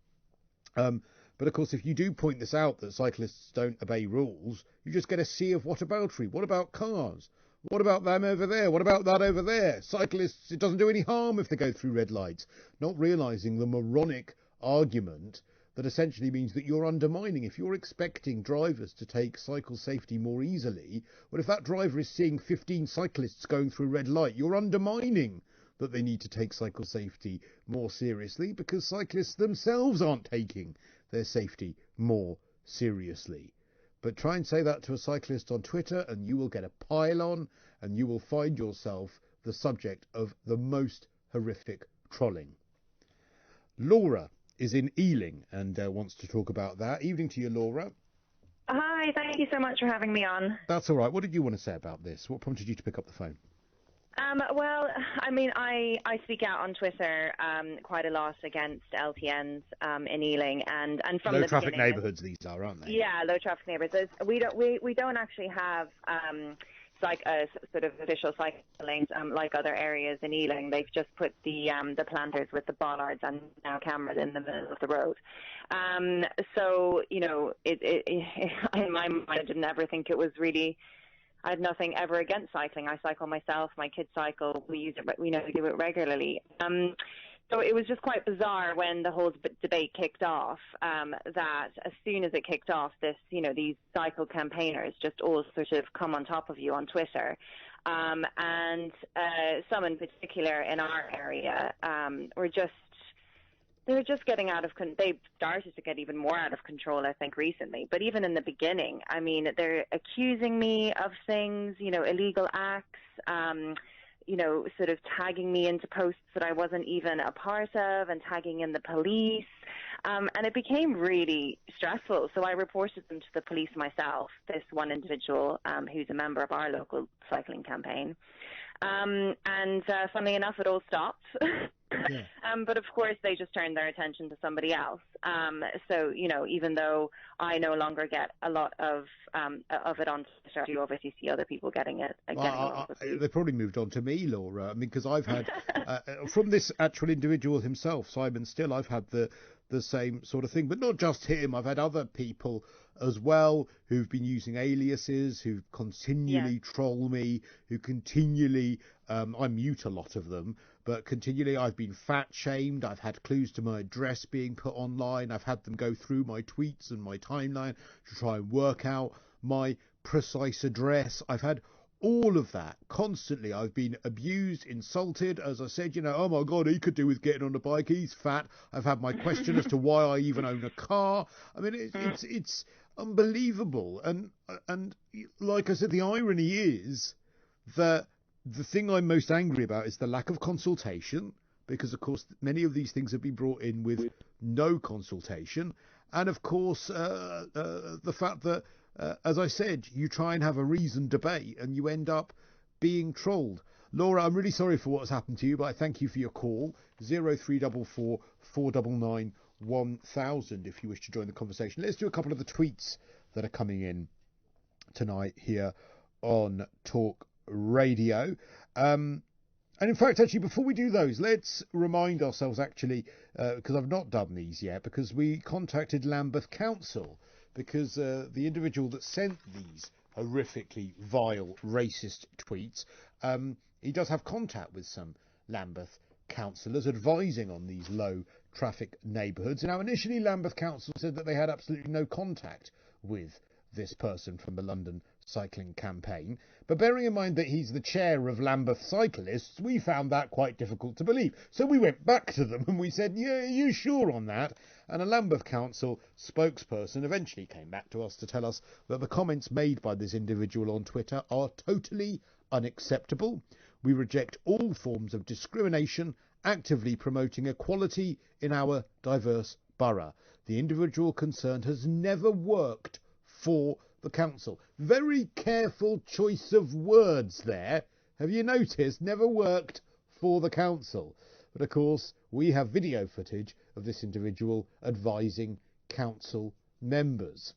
But of course, if you do point this out, that cyclists don't obey rules, you just get a sea of whataboutery. What about cars? What about them over there? What about that over there? Cyclists, it doesn't do any harm if they go through red lights. Not realising the moronic argument that essentially means that you're undermining. If you're expecting drivers to take cycle safety more easily, well, if that driver is seeing 15 cyclists going through red light, you're undermining that they need to take cycle safety more seriously, because cyclists themselves aren't taking their safety more seriously. But try and say that to a cyclist on Twitter and you will get a pile-on, and you will find yourself the subject of the most horrific trolling. Laura is in Ealing and wants to talk about that. Evening to you, Laura. Hi, thank you so much for having me on. That's all right. What did you want to say about this? What prompted you to pick up the phone? Well, I mean, I speak out on Twitter quite a lot against LTNs in Ealing, and from low traffic neighbourhoods these are, aren't they? Yeah, low traffic neighbourhoods. We don't actually have sort of official cycle lanes, like other areas in Ealing. They've just put the planters with the bollards and now cameras in the middle of the road. So, you know, in my mind, I didn't ever think it was really. I had nothing ever against cycling. I cycle myself. My kids cycle. We use it. We do it regularly. So it was just quite bizarre when the whole debate kicked off, that as soon as it kicked off, these cycle campaigners just all sort of come on top of you on Twitter. And some in particular in our area they were just getting out of they started to get even more out of control, I think, recently. But even in the beginning, I mean, they're accusing me of things, you know, illegal acts, you know, sort of tagging me into posts that I wasn't even a part of and tagging in the police. And it became really stressful. So I reported them to the police myself, this one individual who's a member of our local cycling campaign. And funnily enough, it all stopped. Yeah. But of course, they just turned their attention to somebody else. So, you know, even though I no longer get a lot of it on Twitter, you obviously see other people getting it. They probably moved on to me, Laura. I mean, because I've had, from this actual individual himself, Simon Still, I've had the same sort of thing. But not just him. I've had other people as well who've been using aliases, who continually troll me, who continually, I mute a lot of them, but continually I've been fat shamed. I've had clues to my address being put online. I've had them go through my tweets and my timeline to try and work out my precise address. I've had all of that constantly. I've been abused, insulted. As I said, you know, oh my God, he could do with getting on a bike. He's fat. I've had my question as to why I even own a car. I mean, it's unbelievable. And like I said, the irony is that the thing I'm most angry about is the lack of consultation, because of course many of these things have been brought in with no consultation, and of course the fact that as I said, you try and have a reasoned debate and you end up being trolled. Laura, I'm really sorry for what's happened to you, but I thank you for your call. 0344 499 1000 if you wish to join the conversation. Let's do a couple of the tweets that are coming in tonight here on Talk Radio. And in fact, actually, before we do those, let's remind ourselves, actually, because I've not done these yet, because we contacted Lambeth Council, because the individual that sent these horrifically vile, racist tweets, he does have contact with some Lambeth councillors advising on these low traffic neighbourhoods. Now, initially, Lambeth Council said that they had absolutely no contact with this person from the London cycling campaign, but bearing in mind that he's the chair of Lambeth Cyclists, we found that quite difficult to believe. So we went back to them and we said, yeah, are you sure on that? And a Lambeth Council spokesperson eventually came back to us to tell us that the comments made by this individual on Twitter are totally unacceptable. We reject all forms of discrimination, actively promoting equality in our diverse borough. The individual concerned has never worked for the council. Very careful choice of words there. Have you noticed? Never worked for the council. But of course, we have video footage of this individual advising council members.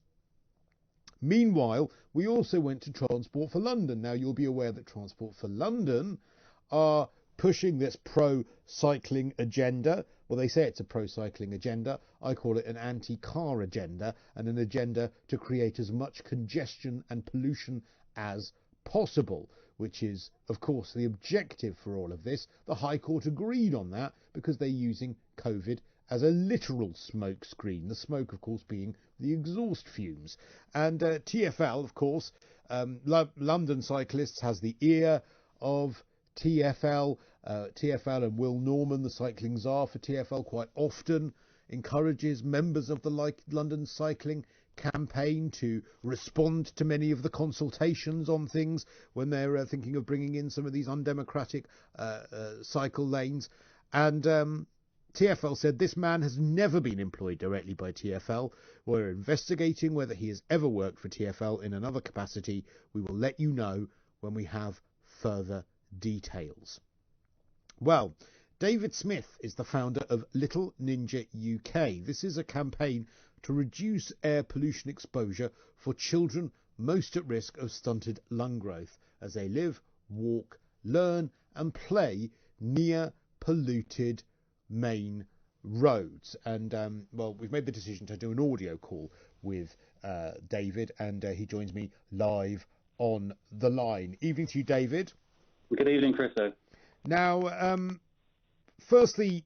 Meanwhile, we also went to Transport for London. Now, you'll be aware that Transport for London are pushing this pro-cycling agenda. Well, they say it's a pro-cycling agenda. I call it an anti-car agenda, and an agenda to create as much congestion and pollution as possible, which is, of course, the objective for all of this. The High Court agreed on that because they're using COVID as a literal smoke screen, the smoke, of course, being the exhaust fumes. And TfL, of course, London Cyclists has the ear of TfL. TfL and Will Norman, the cycling czar for TfL, quite often encourages members of the London cycling campaign to respond to many of the consultations on things when they're thinking of bringing in some of these undemocratic cycle lanes. And TfL said this man has never been employed directly by TfL. We're investigating whether he has ever worked for TfL in another capacity. We will let you know when we have further details. Well, David Smith is the founder of Little Ninja UK. This is a campaign to reduce air pollution exposure for children most at risk of stunted lung growth as they live, walk, learn and play near polluted main roads. And well, we've made the decision to do an audio call with David, and he joins me live on the line. Evening to you, David. Good evening, Christo. Now, firstly,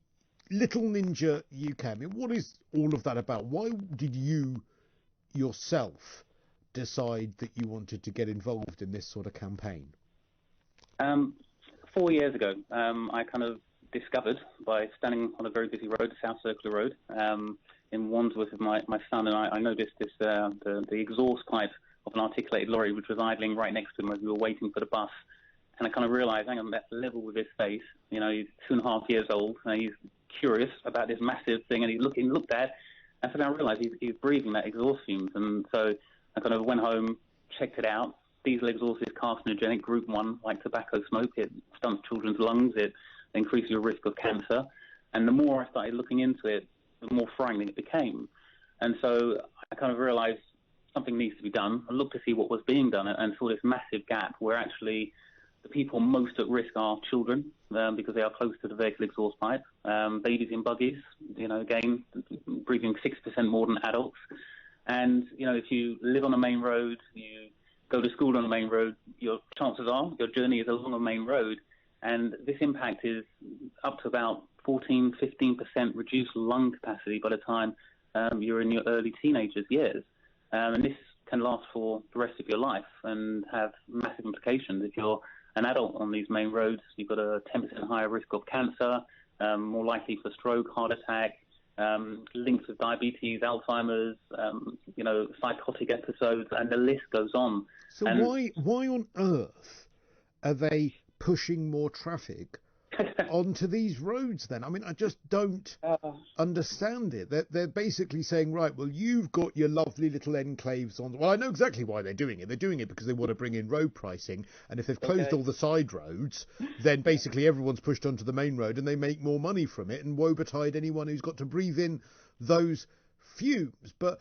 Little Ninja UK. I mean, what is all of that about? Why did you yourself decide that you wanted to get involved in this sort of campaign? 4 years ago, I kind of discovered by standing on a very busy road, the South Circular Road, in Wandsworth with my son, and I noticed this the exhaust pipe of an articulated lorry which was idling right next to him as we were waiting for the bus. And I kind of realised, hang on, that's level with his face. You know, he's 2.5 years old, and he's curious about this massive thing, and he looked at it, and so then I realised he's breathing that exhaust fumes. And so I kind of went home, checked it out. Diesel exhaust is carcinogenic, group 1, like tobacco smoke. It stunts children's lungs. It increases your risk of cancer. And the more I started looking into it, the more frightening it became. And so I kind of realised something needs to be done. I looked to see what was being done and saw this massive gap where actually the people most at risk are children, because they are close to the vehicle exhaust pipe. Babies in buggies, you know, again, breathing 6% more than adults. And, you know, if you live on a main road, you go to school on a main road, your chances are your journey is along a main road. And this impact is up to about 14-15% reduced lung capacity by the time you're in your early teenagers' years. And this can last for the rest of your life and have massive implications. If you're an adult on these main roads, you've got a 10% higher risk of cancer, more likely for stroke, heart attack, links with diabetes, Alzheimer's, you know, psychotic episodes, and the list goes on. So why on earth are they pushing more traffic onto these roads then? I mean, I just don't understand it. They're basically saying, right, well, you've got your lovely little enclaves on. Well, I know exactly why they're doing it. They're doing it because they want to bring in road pricing. And if they've closed all the side roads, then basically everyone's pushed onto the main road and they make more money from it. And woe betide anyone who's got to breathe in those fumes. But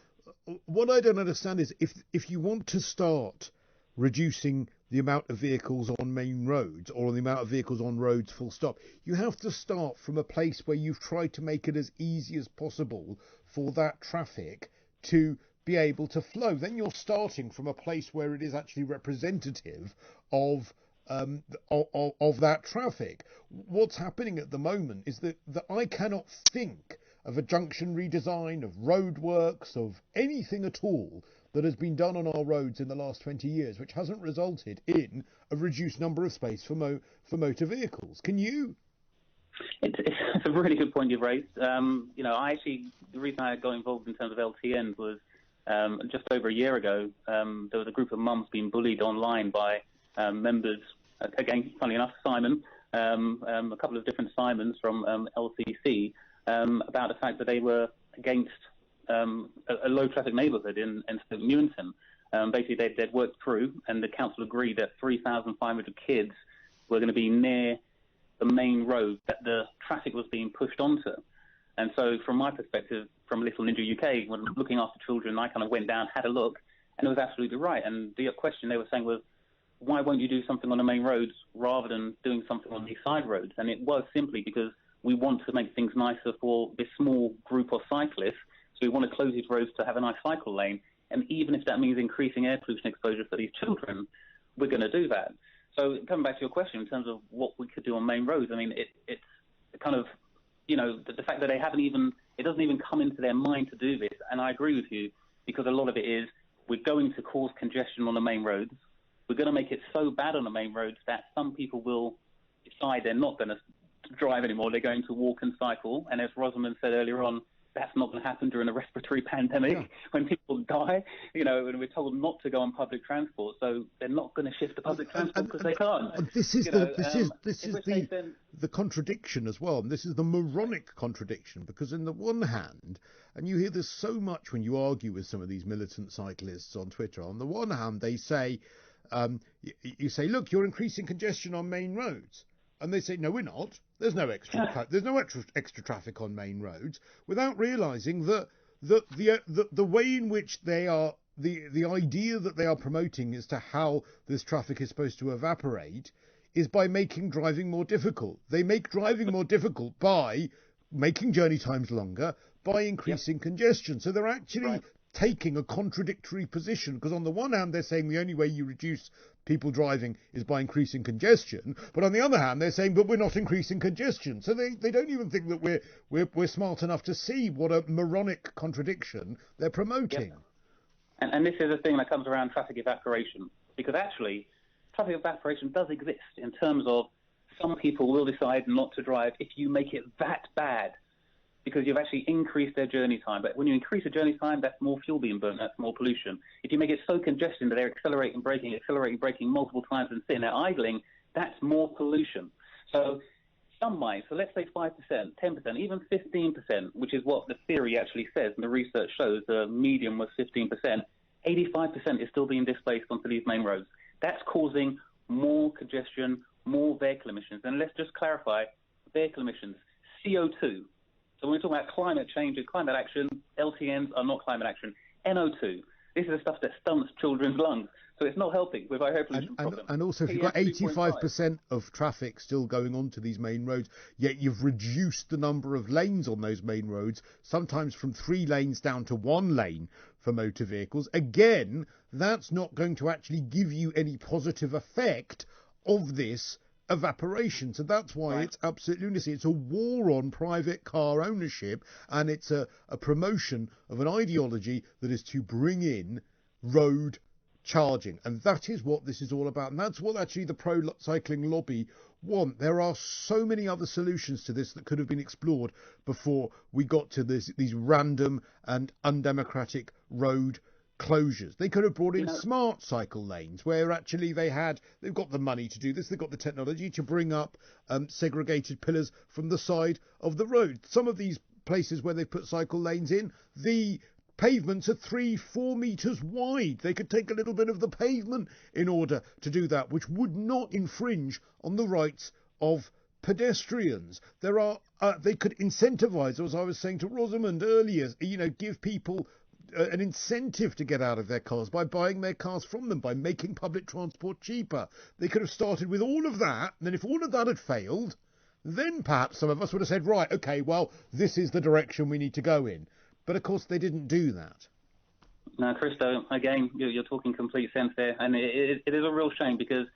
what I don't understand is if you want to start reducing the amount of vehicles on main roads or the amount of vehicles on roads full stop, you have to start from a place where you've tried to make it as easy as possible for that traffic to be able to flow. Then you're starting from a place where it is actually representative of that traffic. What's happening at the moment is that I cannot think of a junction redesign, of roadworks, of anything at all that has been done on our roads in the last 20 years, which hasn't resulted in a reduced number of space for motor vehicles. Can you? It's a really good point you've raised. You know, the reason I got involved in terms of LTN was just over a year ago, there was a group of mums being bullied online by members, again, funnily enough, Simon, a couple of different Simons from LCC, about the fact that they were against a low-traffic neighbourhood in Stoke Newington. Basically, they'd worked through, and the council agreed that 3,500 kids were going to be near the main road that the traffic was being pushed onto. And so, from my perspective, from Little Ninja UK, when looking after children, I kind of went down, had a look, and it was absolutely right. And the question they were saying was, why won't you do something on the main roads rather than doing something on these side roads? And it was simply because we want to make things nicer for this small group of cyclists. So we want to close these roads to have a nice cycle lane. And even if that means increasing air pollution exposure for these children, we're going to do that. So coming back to your question in terms of what we could do on main roads, I mean, it's kind of, you know, the fact that it doesn't even come into their mind to do this. And I agree with you, because a lot of it is we're going to cause congestion on the main roads. We're going to make it so bad on the main roads that some people will decide they're not going to drive anymore. They're going to walk and cycle. And as Rosamund said earlier on, that's not going to happen during a respiratory pandemic when people die, you know, and we're told not to go on public transport. So they're not going to shift to public transport because they can't. This is the contradiction as well. And this is the moronic contradiction, because on the one hand, and you hear this so much when you argue with some of these militant cyclists on Twitter, on the one hand, they say, you say, look, you're increasing congestion on main roads. And they say, no, we're not. There's no extra traffic on main roads, without realising that the way in which they are the idea that they are promoting as to how this traffic is supposed to evaporate is by making driving more difficult. They make driving more difficult by making journey times longer, by increasing congestion. So they're actually taking a contradictory position, because on the one hand they're saying the only way you reduce people driving is by increasing congestion, but on the other hand they're saying but we're not increasing congestion. So they don't even think that we're smart enough to see what a moronic contradiction they're promoting. And this is a thing that comes around traffic evaporation, because actually traffic evaporation does exist in terms of some people will decide not to drive if you make it that bad, because you've actually increased their journey time. But when you increase the journey time, that's more fuel being burnt, that's more pollution. If you make it so congested that they're accelerating, braking multiple times and sitting there idling, that's more pollution. So some might, so let's say 5%, 10%, even 15%, which is what the theory actually says, and the research shows the median was 15%, 85% is still being displaced onto these main roads. That's causing more congestion, more vehicle emissions. And let's just clarify, vehicle emissions, CO2. So when we talk about climate change and climate action, LTNs are not climate action. NO2, this is the stuff that stunts children's lungs. So it's not helping with our air pollution problem. And also, if you've got 85% of traffic still going onto these main roads, yet you've reduced the number of lanes on those main roads, sometimes from 3 lanes down to 1 lane for motor vehicles, again, that's not going to actually give you any positive effect of this evaporation. So that's why it's absolute lunacy. It's a war on private car ownership, and it's a promotion of an ideology that is to bring in road charging, and that is what this is all about, and that's what actually the pro-cycling lobby want. There are so many other solutions to this that could have been explored before we got to these random and undemocratic road closures. They could have brought in smart cycle lanes where actually they've got the money to do this, they've got the technology to bring up segregated pillars from the side of the road. Some of these places where they've put cycle lanes in, the pavements are 3-4 meters wide. They could take a little bit of the pavement in order to do that, which would not infringe on the rights of pedestrians. They could incentivize, as I was saying to Rosamond earlier, give people an incentive to get out of their cars by buying their cars from them, by making public transport cheaper. They could have started with all of that, and then if all of that had failed, then perhaps some of us would have said, right, okay, well, this is the direction we need to go in. But of course they didn't do that. Now, Christo, again, you're talking complete sense there, and it is a real shame because,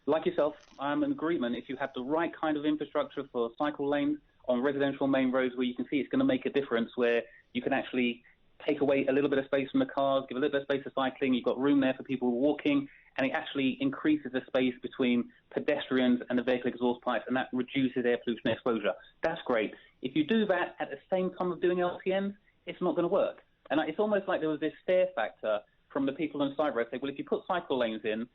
like yourself, I'm in agreement. If you have the right kind of infrastructure for cycle lanes on residential main roads where you can see it's going to make a difference, where you can actually take away a little bit of space from the cars, give a little bit of space for cycling, you've got room there for people walking, and it actually increases the space between pedestrians and the vehicle exhaust pipes, and that reduces air pollution exposure. That's great. If you do that at the same time of doing LTNs, it's not going to work. And it's almost like there was this fear factor from the people on side roads saying, well, if you put cycle lanes in,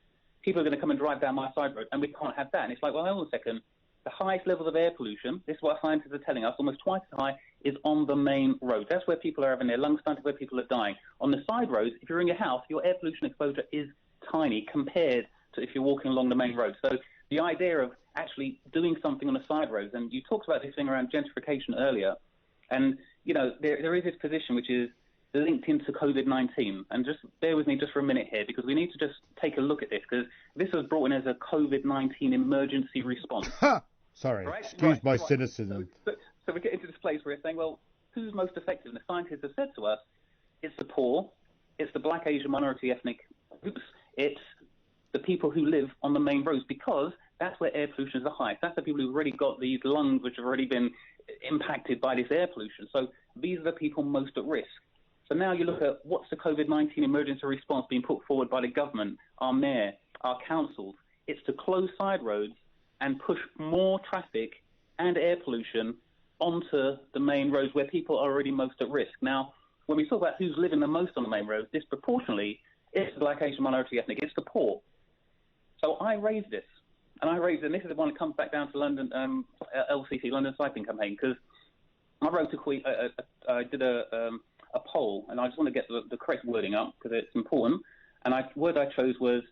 people are going to come and drive down my side road, and we can't have that. And it's like, well, hold on a second. The highest levels of air pollution, this is what scientists are telling us, almost twice as high, is on the main roads. That's where people are having their lungs stunted, where people are dying. On the side roads, if you're in your house, your air pollution exposure is tiny compared to if you're walking along the main road. So the idea of actually doing something on the side roads, and you talked about this thing around gentrification earlier, and, there is this position which is linked into COVID-19. And just bear with me just for a minute here, because we need to just take a look at this, because this was brought in as a COVID-19 emergency response. Sorry, excuse my cynicism. So we get into this place where it's saying, well, who's most effective? And the scientists have said to us, it's the poor, it's the black, Asian, minority ethnic groups, it's the people who live on the main roads, because that's where air pollution is the highest. That's the people who've already got these lungs which have already been impacted by this air pollution. So these are the people most at risk. So now you look at what's the COVID-19 emergency response being put forward by the government, our mayor, our councils. It's to close side roads and push more traffic and air pollution onto the main roads where people are already most at risk. Now, when we talk about who's living the most on the main roads, disproportionately, it's the black, Asian, minority ethnic, it's the poor. So I raised this, and this is the one that comes back down to London, LCC, London Cycling Campaign, because I wrote I did a poll, and I just want to get the correct wording up because it's important. And the word I chose was,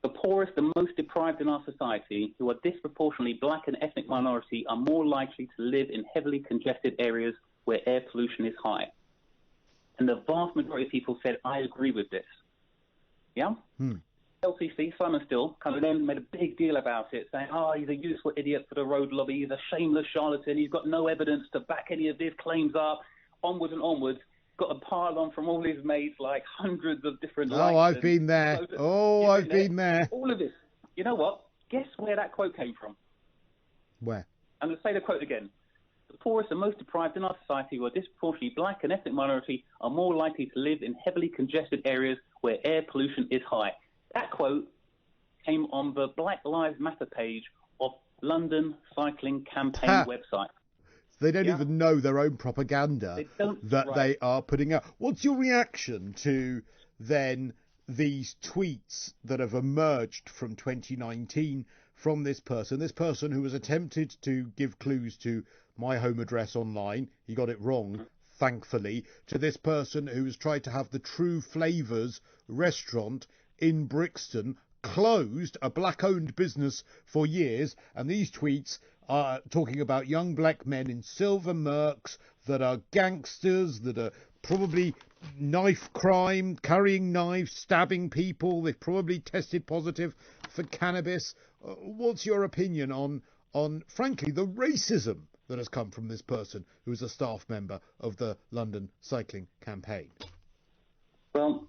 the poorest, the most deprived in our society, who are disproportionately black and ethnic minority, are more likely to live in heavily congested areas where air pollution is high. And the vast majority of people said, I agree with this. Yeah? LCC, Simon Still, kind of then made a big deal about it, saying, he's a useful idiot for the road lobby, he's a shameless charlatan, he's got no evidence to back any of his claims up, onwards and onwards. Got a pile on from all his mates, like hundreds of different likes. I've been there. I've been there. All of this. You know what? Guess where that quote came from? Where? I'm going to say the quote again. The poorest and most deprived in our society, who are disproportionately black and ethnic minority, are more likely to live in heavily congested areas where air pollution is high. That quote came on the Black Lives Matter page of London Cycling Campaign website. They don't even know their own propaganda they are putting out. What's your reaction to then these tweets that have emerged from 2019 from this person who has attempted to give clues to my home address online? He got it wrong, thankfully. To this person who's tried to have the True Flavours restaurant in Brixton closed, a black-owned business for years, and these tweets are talking about young black men in silver Mercs that are gangsters, that are probably knife crime, carrying knives, stabbing people. They've probably tested positive for cannabis. What's your opinion on, frankly, the racism that has come from this person who is a staff member of the London Cycling Campaign? Well,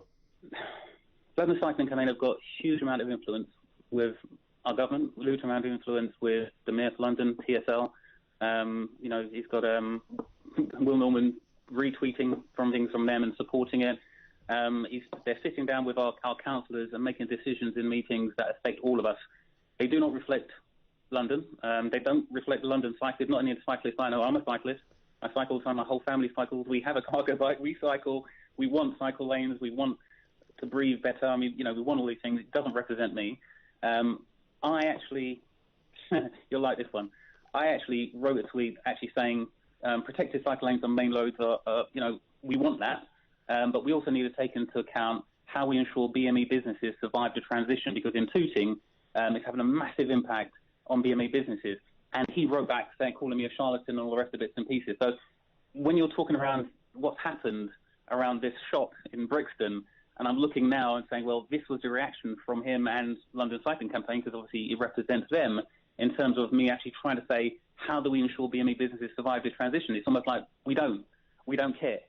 London Cycling Campaign have got a huge amount of influence with our government, a huge amount of influence with the Mayor of London, TSL. He's got Will Norman retweeting from things from them and supporting it. They're sitting down with our councillors and making decisions in meetings that affect all of us. They do not reflect London. They don't reflect the London cyclists. Not only the cyclists I know. I'm a cyclist. I cycle all the time. My whole family cycles. We have a cargo bike. We cycle. We want cycle lanes. We want to breathe better. I mean, we want all these things. It doesn't represent me. I actually, you'll like this one. I actually wrote a tweet actually saying protected cycle lanes on main roads are, we want that, but we also need to take into account how we ensure BME businesses survive the transition, because in Tooting, it's having a massive impact on BME businesses. And he wrote back saying, calling me a charlatan and all the rest of bits and pieces. So when you're talking around what's happened around this shop in Brixton, and I'm looking now and saying, well, this was the reaction from him and London Cycling Campaign, because obviously it represents them in terms of me actually trying to say, how do we ensure BME businesses survive the transition? It's almost like we don't care.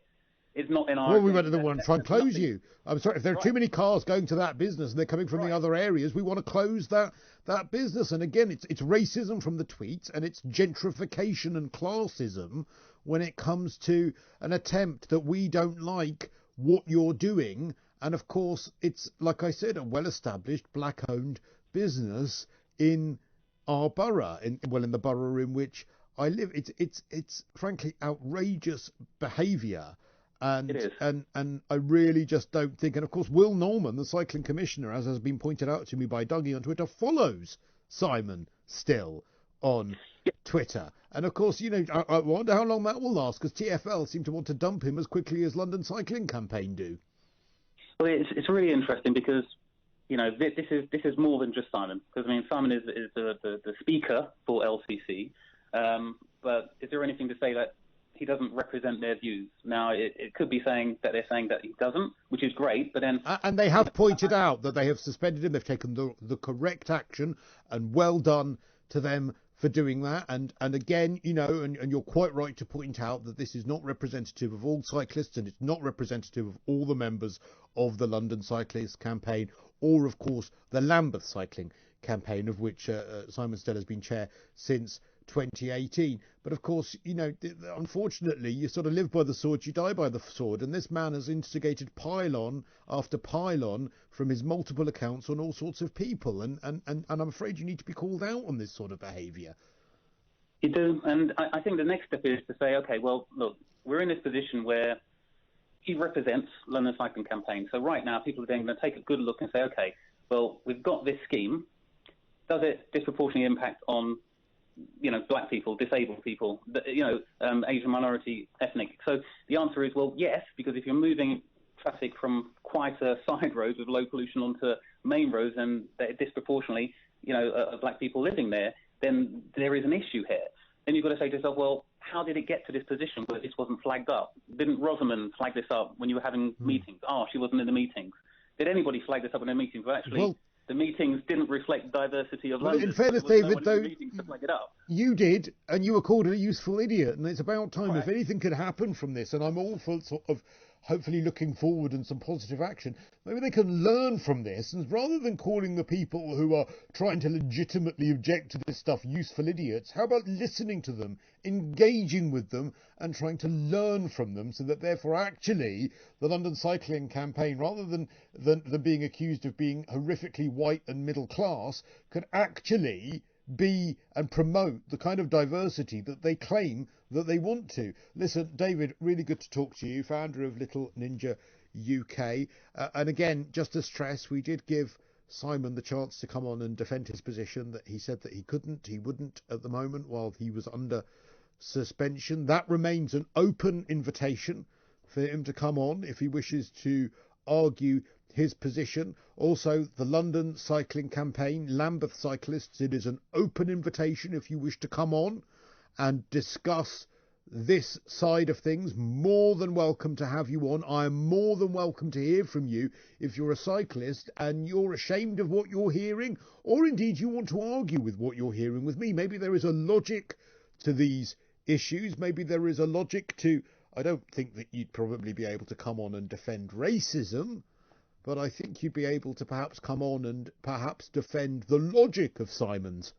It's not in our... Well, we went to the one try and close you. I'm sorry, if there are too many cars going to that business and they're coming from the other areas, we want to close that business. And again, it's racism from the tweets, and it's gentrification and classism when it comes to an attempt that we don't like what you're doing. And of course, it's, like I said, a well-established black-owned business in our borough, in the borough in which I live. It's frankly outrageous behaviour, and I really just don't think. And of course, Will Norman, the cycling commissioner, as has been pointed out to me by Dougie on Twitter, follows Simon Still on Twitter. And of course, I wonder how long that will last, because TfL seem to want to dump him as quickly as London Cycling Campaign do. Well, it's really interesting because, this is more than just Simon. Because, Simon is the speaker for LCC. But is there anything to say that he doesn't represent their views? Now, it could be saying that they're saying that he doesn't, which is great, but then... And they have pointed out that they have suspended him. They've taken the correct action, and well done to them for doing that. And again, and you're quite right to point out that this is not representative of all cyclists, and it's not representative of all the members of the London Cyclist Campaign, or of course the Lambeth Cycling Campaign, of which Simon Still has been chair since 2018. But of course, unfortunately, you sort of live by the sword, you die by the sword, and this man has instigated pylon after pylon from his multiple accounts on all sorts of people, and I'm afraid you need to be called out on this sort of behaviour. You do, and I think the next step is to say, okay, well, look, we're in this position where he represents London Cycling Campaign. So right now, people are going to take a good look and say, okay, well, we've got this scheme. Does it disproportionately impact on, black people, disabled people, Asian minority, ethnic? So the answer is, well, yes, because if you're moving traffic from quieter side roads with low pollution onto main roads and disproportionately, black people living there, then there is an issue here. Then you've got to say to yourself, well, how did it get to this position where this wasn't flagged up? Didn't Rosamond flag this up when you were having meetings? Oh, she wasn't in the meetings. Did anybody flag this up in their meetings? Well, actually, the meetings didn't reflect diversity of London. In fairness, there was no David, one though, in the meetings to flag it up. you did, and you were called a useful idiot, and it's about time. Correct. If anything could happen from this, and I'm all for sort of hopefully looking forward and some positive action, maybe they can learn from this, and rather than calling the people who are trying to legitimately object to this stuff useful idiots, how about listening to them, engaging with them, and trying to learn from them, so that therefore actually the London Cycling Campaign, rather than being accused of being horrifically white and middle class, could actually be and promote the kind of diversity that they claim that they want to. Listen, David, really good to talk to you, founder of Little Ninja UK. And again, just to stress, we did give Simon the chance to come on and defend his position, that he said that he wouldn't at the moment while he was under suspension. That remains an open invitation for him to come on if he wishes to argue his position. Also, the London Cycling Campaign, Lambeth Cyclists, it is an open invitation if you wish to come on and discuss this side of things. More than welcome to have you on. I am more than welcome to hear from you if you're a cyclist and you're ashamed of what you're hearing, or indeed you want to argue with what you're hearing with me. Maybe there is a logic to these issues. Maybe there is a logic to... I don't think that you'd probably be able to come on and defend racism, but I think you'd be able to perhaps come on and perhaps defend the logic of Simon's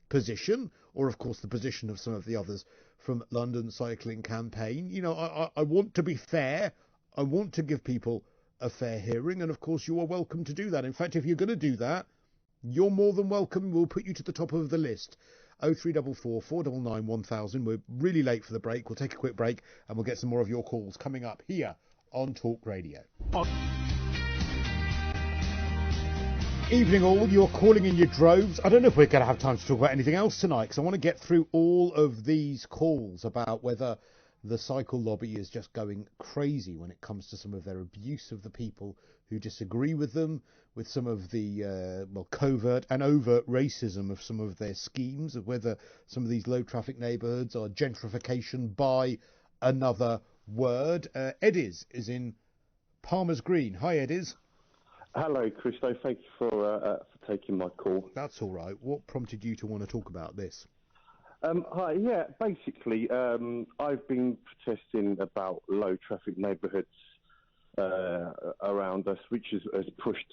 position, or of course the position of some of the others from London Cycling Campaign. You know, I want to be fair. I want to give people a fair hearing, and of course you are welcome to do that. In fact, if you're going to do that, you're more than welcome. We'll put you to the top of the list. 0344 499 1000. We're really late for the break. We'll take a quick break and we'll get some more of your calls coming up here on Talk Radio. Evening all, you're calling in your droves. I don't know if we're going to have time to talk about anything else tonight, because I want to get through all of these calls about whether the cycle lobby is just going crazy when it comes to some of their abuse of the people who disagree with them, with some of the covert and overt racism of some of their schemes, of whether some of these low traffic neighbourhoods are gentrification by another word. Eddies is in Palmer's Green. Hi, Eddies. Hello, Christo. Thank you for taking my call. That's all right. What prompted you to want to talk about this? Hi. Yeah, basically, I've been protesting about low traffic neighbourhoods around us, which has pushed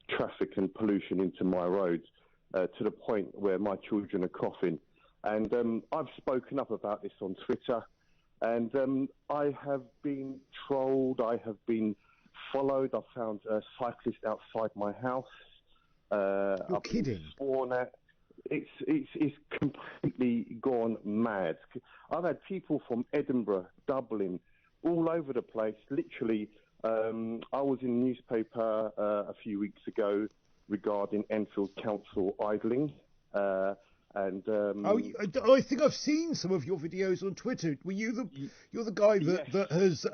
traffic and pollution into my roads to the point where my children are coughing. And I've spoken up about this on Twitter, and I have been trolled. I have been followed. I found a cyclist outside my house. You're kidding. Sworn at. It's completely gone mad. I've had people from Edinburgh, Dublin, all over the place. Literally, I was in the newspaper a few weeks ago regarding Enfield Council idling. I think I've seen some of your videos on Twitter. Were you you're the guy that, yes. that has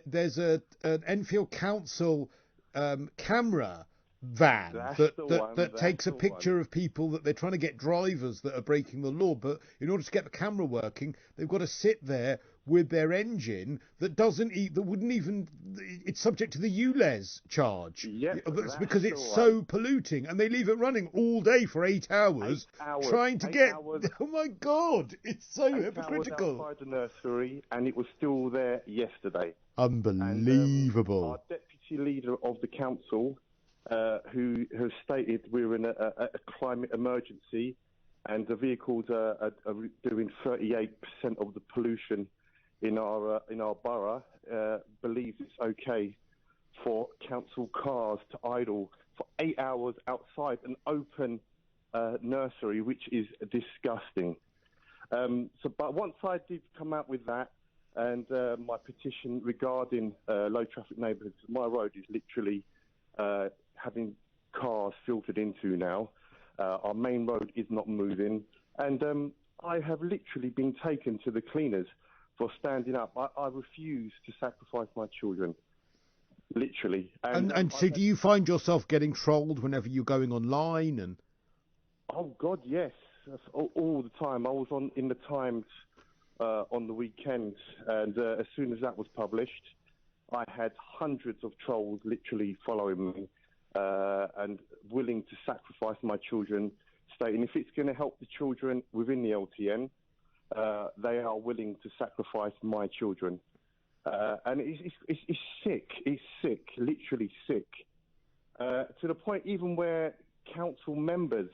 there's an Enfield Council camera van that takes a picture of people that they're trying to get drivers that are breaking the law, but in order to get the camera working, they've got to sit there with their engine that wouldn't even, it's subject to the ULEZ charge. Yep, because it's so polluting, and they leave it running all day for 8 hours, trying to get oh my god, it's so hypocritical. Outside the nursery, and it was still there yesterday. Unbelievable. And, our deputy leader of the council, who has stated we're in a climate emergency, and the vehicles are doing 38% of the pollution in our borough, believes it's okay for council cars to idle for 8 hours outside an open nursery, which is disgusting. But once I did come out with that, and my petition regarding low traffic neighbourhoods, my road is literally having cars filtered into now. Our main road is not moving, and I have literally been taken to the cleaners for standing up. I refuse to sacrifice my children, literally. And so do you find yourself getting trolled whenever you're going online? And oh God, yes. all the time. I was in the Times on the weekends, and as soon as that was published, I had hundreds of trolls literally following me and willing to sacrifice my children, stating if it's going to help the children within the LTN, they are willing to sacrifice my children. And it's sick. It's sick, literally sick, to the point even where council members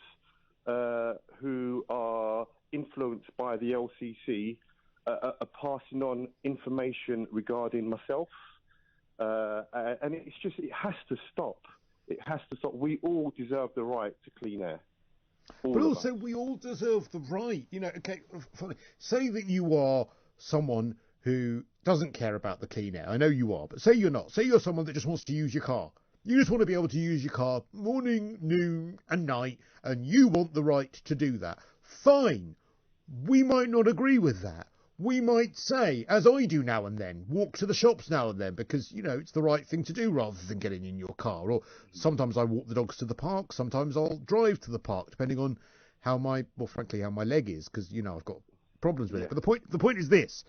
who are influenced by the LCC are passing on information regarding myself. And it has to stop. It has to stop. We all deserve the right to clean air. But also, we all deserve the right. Okay, say that you are someone who doesn't care about the clean air. I know you are, but say you're not. Say you're someone that just wants to use your car. You just want to be able to use your car morning, noon and night, and you want the right to do that. Fine. We might not agree with that. We might say, as I do now and then, walk to the shops now and then because, it's the right thing to do rather than getting in your car. Or sometimes I walk the dogs to the park. Sometimes I'll drive to the park, depending on how my leg is, because, I've got problems with it. But the point is this.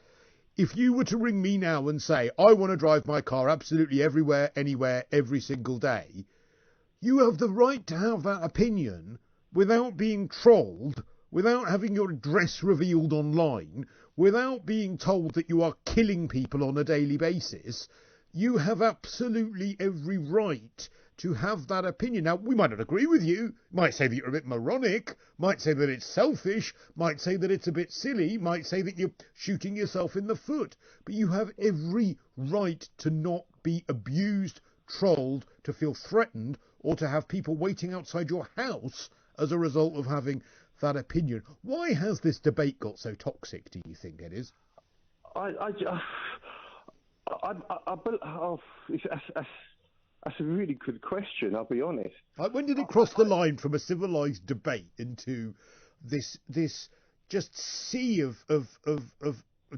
If you were to ring me now and say, I want to drive my car absolutely everywhere, anywhere, every single day, you have the right to have that opinion without being trolled, without having your address revealed online, without being told that you are killing people on a daily basis. You have absolutely every right to have that opinion. Now, we might not agree with you, might say that you're a bit moronic, might say that it's selfish, might say that it's a bit silly, might say that you're shooting yourself in the foot, but you have every right to not be abused, trolled, to feel threatened, or to have people waiting outside your house as a result of having that opinion. Why has this debate got so toxic, do you think it is? That's a really good question, I'll be honest. When did it cross the line from a civilised debate into this just sea of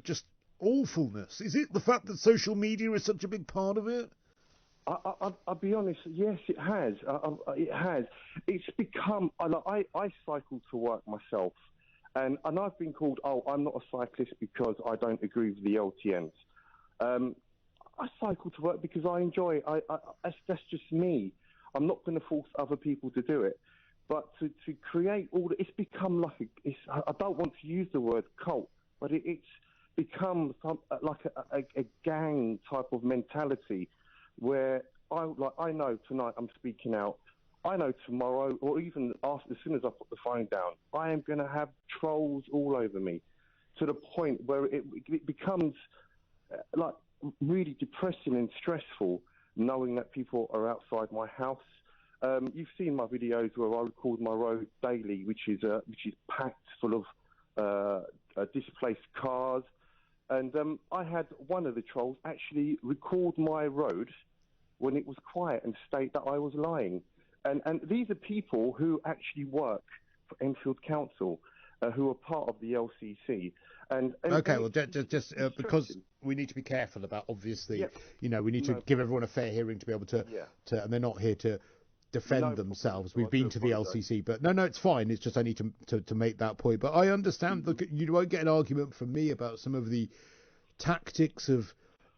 just awfulness? Is it the fact that social media is such a big part of it? I'll be honest, yes, it has. It has. It's become... I cycle to work myself, and I've been called, I'm not a cyclist because I don't agree with the LTNs. I cycle to work because I enjoy it. That's just me. I'm not going to force other people to do it. But to create it's become like I don't want to use the word cult, but it's become like a gang type of mentality where I know tonight I'm speaking out. I know tomorrow, or even after, as soon as I put the phone down, I am going to have trolls all over me, to the point where it becomes like really depressing and stressful knowing that people are outside my house. You've seen my videos where I record my road daily, which is packed full of displaced cars. And I had one of the trolls actually record my road when it was quiet and state that I was lying. And these are people who actually work for Enfield Council, who are part of the LCC. Okay, well, just because we need to be careful about, obviously, we need to give everyone a fair hearing to be able to and they're not here to defend themselves. We've been to the LCC, but no, it's fine. It's just I need to make that point. But I understand, look, you won't get an argument from me about some of the tactics of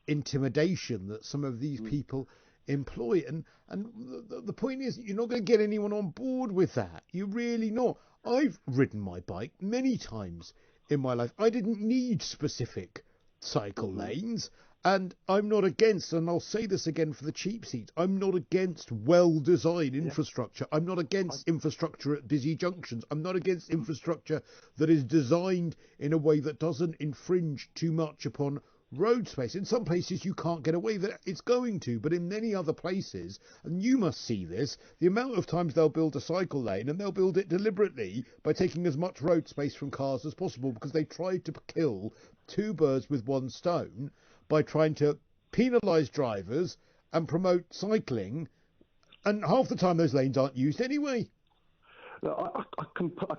intimidation that some of these people employ. And the point is, you're not going to get anyone on board with that. You're really not. I've ridden my bike many times in my life. I didn't need specific cycle lanes, and I'm not against, and I'll say this again for the cheap seats, I'm not against well-designed infrastructure. I'm not against infrastructure at busy junctions. I'm not against infrastructure that is designed in a way that doesn't infringe too much upon road space. In some places you can't get away with it, it's going to, but in many other places, and you must see this, the amount of times they'll build a cycle lane, and they'll build it deliberately by taking as much road space from cars as possible, because they tried to kill two birds with one stone by trying to penalise drivers and promote cycling, and half the time those lanes aren't used anyway. I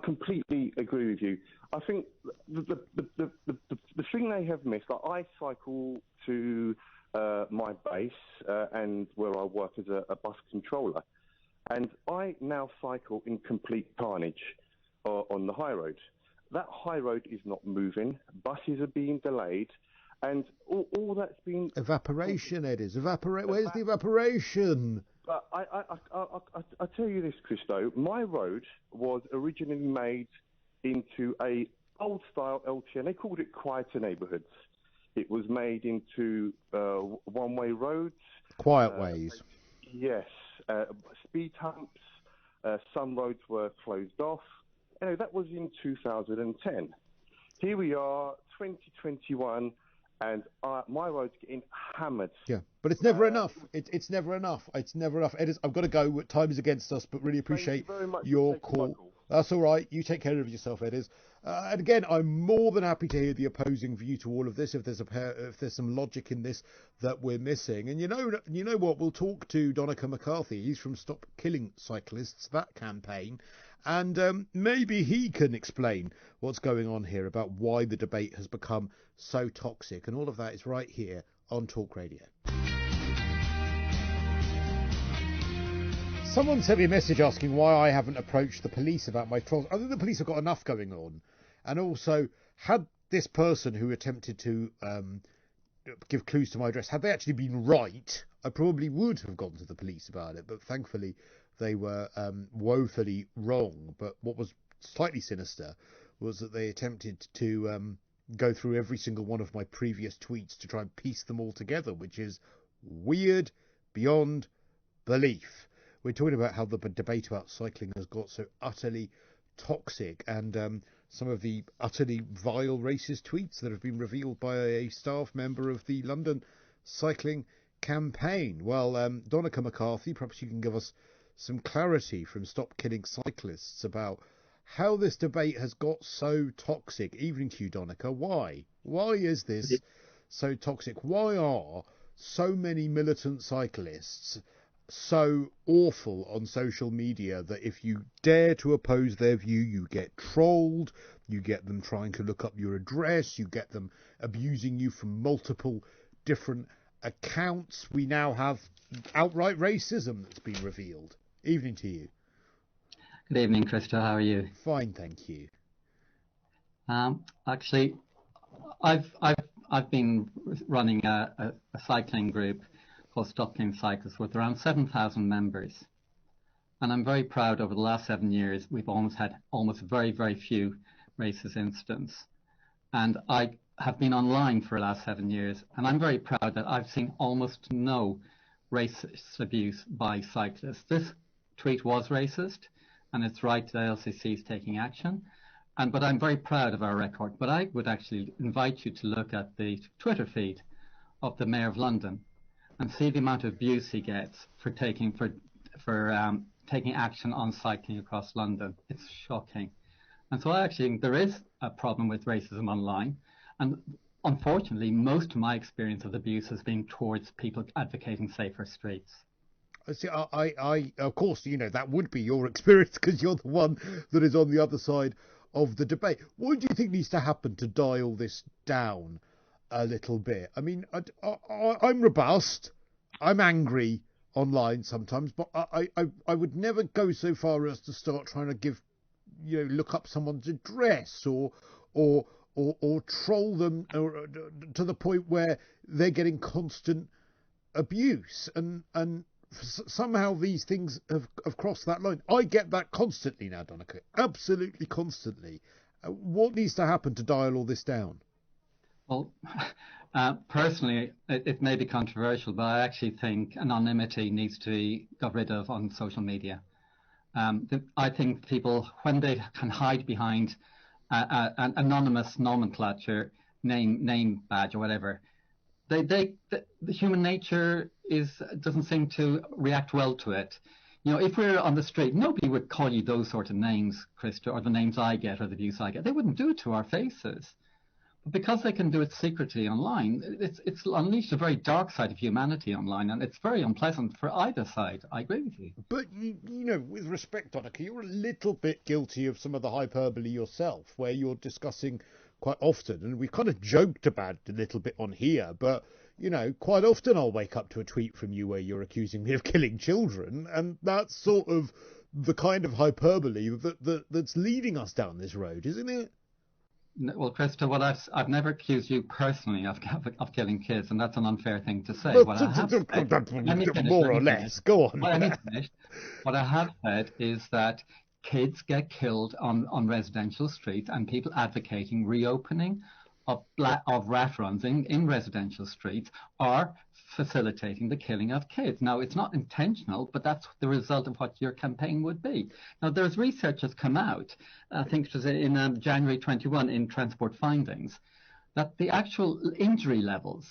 completely agree with you. I think the thing they have missed, like I cycle to my base and where I work as a bus controller, and I now cycle in complete carnage. on the high road. That high road is not moving. Buses are being delayed, and all that's been evaporation. It is Where's the evaporation? But I tell you this, Christo. My road was originally made into a old style LTN. They called it quieter neighbourhoods. It was made into one-way roads. Quiet ways. Yes. Speed humps. Some roads were closed off. That was in 2010. Here we are, 2021, and my road's getting hammered. Yeah, but it's never enough. It's never enough. It's never enough. I've got to go. Time is against us, but really appreciate your call. That's all right. You take care of yourself, Ediz. And again, I'm more than happy to hear the opposing view to all of this. If there's some logic in this that we're missing, and you know what, we'll talk to Donica McCarthy. He's from Stop Killing Cyclists, that campaign, and maybe he can explain what's going on here about why the debate has become so toxic, and all of that is right here on Talk Radio. Someone sent me a message asking why I haven't approached the police about my trolls. I think the police have got enough going on. And also, had this person who attempted to give clues to my address, had they actually been right, I probably would have gone to the police about it. But thankfully, they were woefully wrong. But what was slightly sinister was that they attempted to go through every single one of my previous tweets to try and piece them all together, which is weird beyond belief. We're talking about how the debate about cycling has got so utterly toxic, and some of the utterly vile racist tweets that have been revealed by a staff member of the London cycling campaign. Well, Donica McCarthy, perhaps you can give us some clarity from Stop Killing Cyclists about how this debate has got so toxic. Evening to you, Donica. Why? Why is this so toxic? Why are so many militant cyclists so awful on social media that if you dare to oppose their view, you get trolled, you get them trying to look up your address, you get them abusing you from multiple different accounts? We now have outright racism that's been revealed. Evening to you. Good evening, Christo. How are you? Fine, thank you. Actually, I've been running a cycling group called Stop Killing Cyclists with around 7,000 members. And I'm very proud over the last 7 years, we've had very, very few racist incidents. And I have been online for the last 7 years, and I'm very proud that I've seen almost no racist abuse by cyclists. This tweet was racist, and it's right that LCC is taking action. But I'm very proud of our record. But I would actually invite you to look at the Twitter feed of the Mayor of London and see the amount of abuse he gets for taking action on cycling across London. It's shocking. And so I actually think there is a problem with racism online. And unfortunately, most of my experience of abuse has been towards people advocating safer streets. See, I of course, that would be your experience because you're the one that is on the other side of the debate. What do you think needs to happen to dial this down a little bit? I mean, I'm robust. I'm angry online sometimes, but I would never go so far as to start trying to look up someone's address or troll them to the point where they're getting constant abuse and somehow these things have crossed that line. I get that constantly now, Donica, absolutely constantly. What needs to happen to dial all this down? Well, personally, it may be controversial, but I actually think anonymity needs to be got rid of on social media. I think people, when they can hide behind an anonymous nomenclature, name badge or whatever, the human nature doesn't seem to react well to it. If we were on the street, nobody would call you those sort of names, Christo, or the names I get or the abuse I get. They wouldn't do it to our faces. But because they can do it secretly online, it's unleashed a very dark side of humanity online, and it's very unpleasant for either side. I agree with you. But, with respect, Donica, you're a little bit guilty of some of the hyperbole yourself, where you're discussing quite often, and we've kind of joked about it a little bit on here, but, quite often I'll wake up to a tweet from you where you're accusing me of killing children, and that's sort of the kind of hyperbole that's leading us down this road, isn't it? Well, Krista, I've never accused you personally of killing kids, and that's an unfair thing to say. Well, What I have said, more or less. Go on. Well, let me finish. What I have said is that kids get killed on residential streets, and people advocating reopening of rat runs in residential streets are facilitating the killing of kids. Now, it's not intentional, but that's the result of what your campaign would be. Now, there's research that's come out, I think it was in January 21 in Transport Findings, that the actual injury levels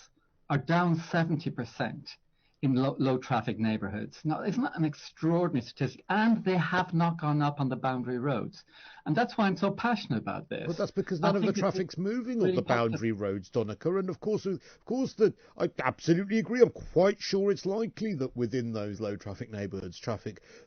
are down 70% in low traffic neighborhoods. Now, isn't that an extraordinary statistic? And they have not gone up on the boundary roads. And that's why I'm so passionate about this. But that's because none of the traffic's moving on the boundary roads, Donica. And of course, I absolutely agree. I'm quite sure it's likely that within those low traffic neighbourhoods,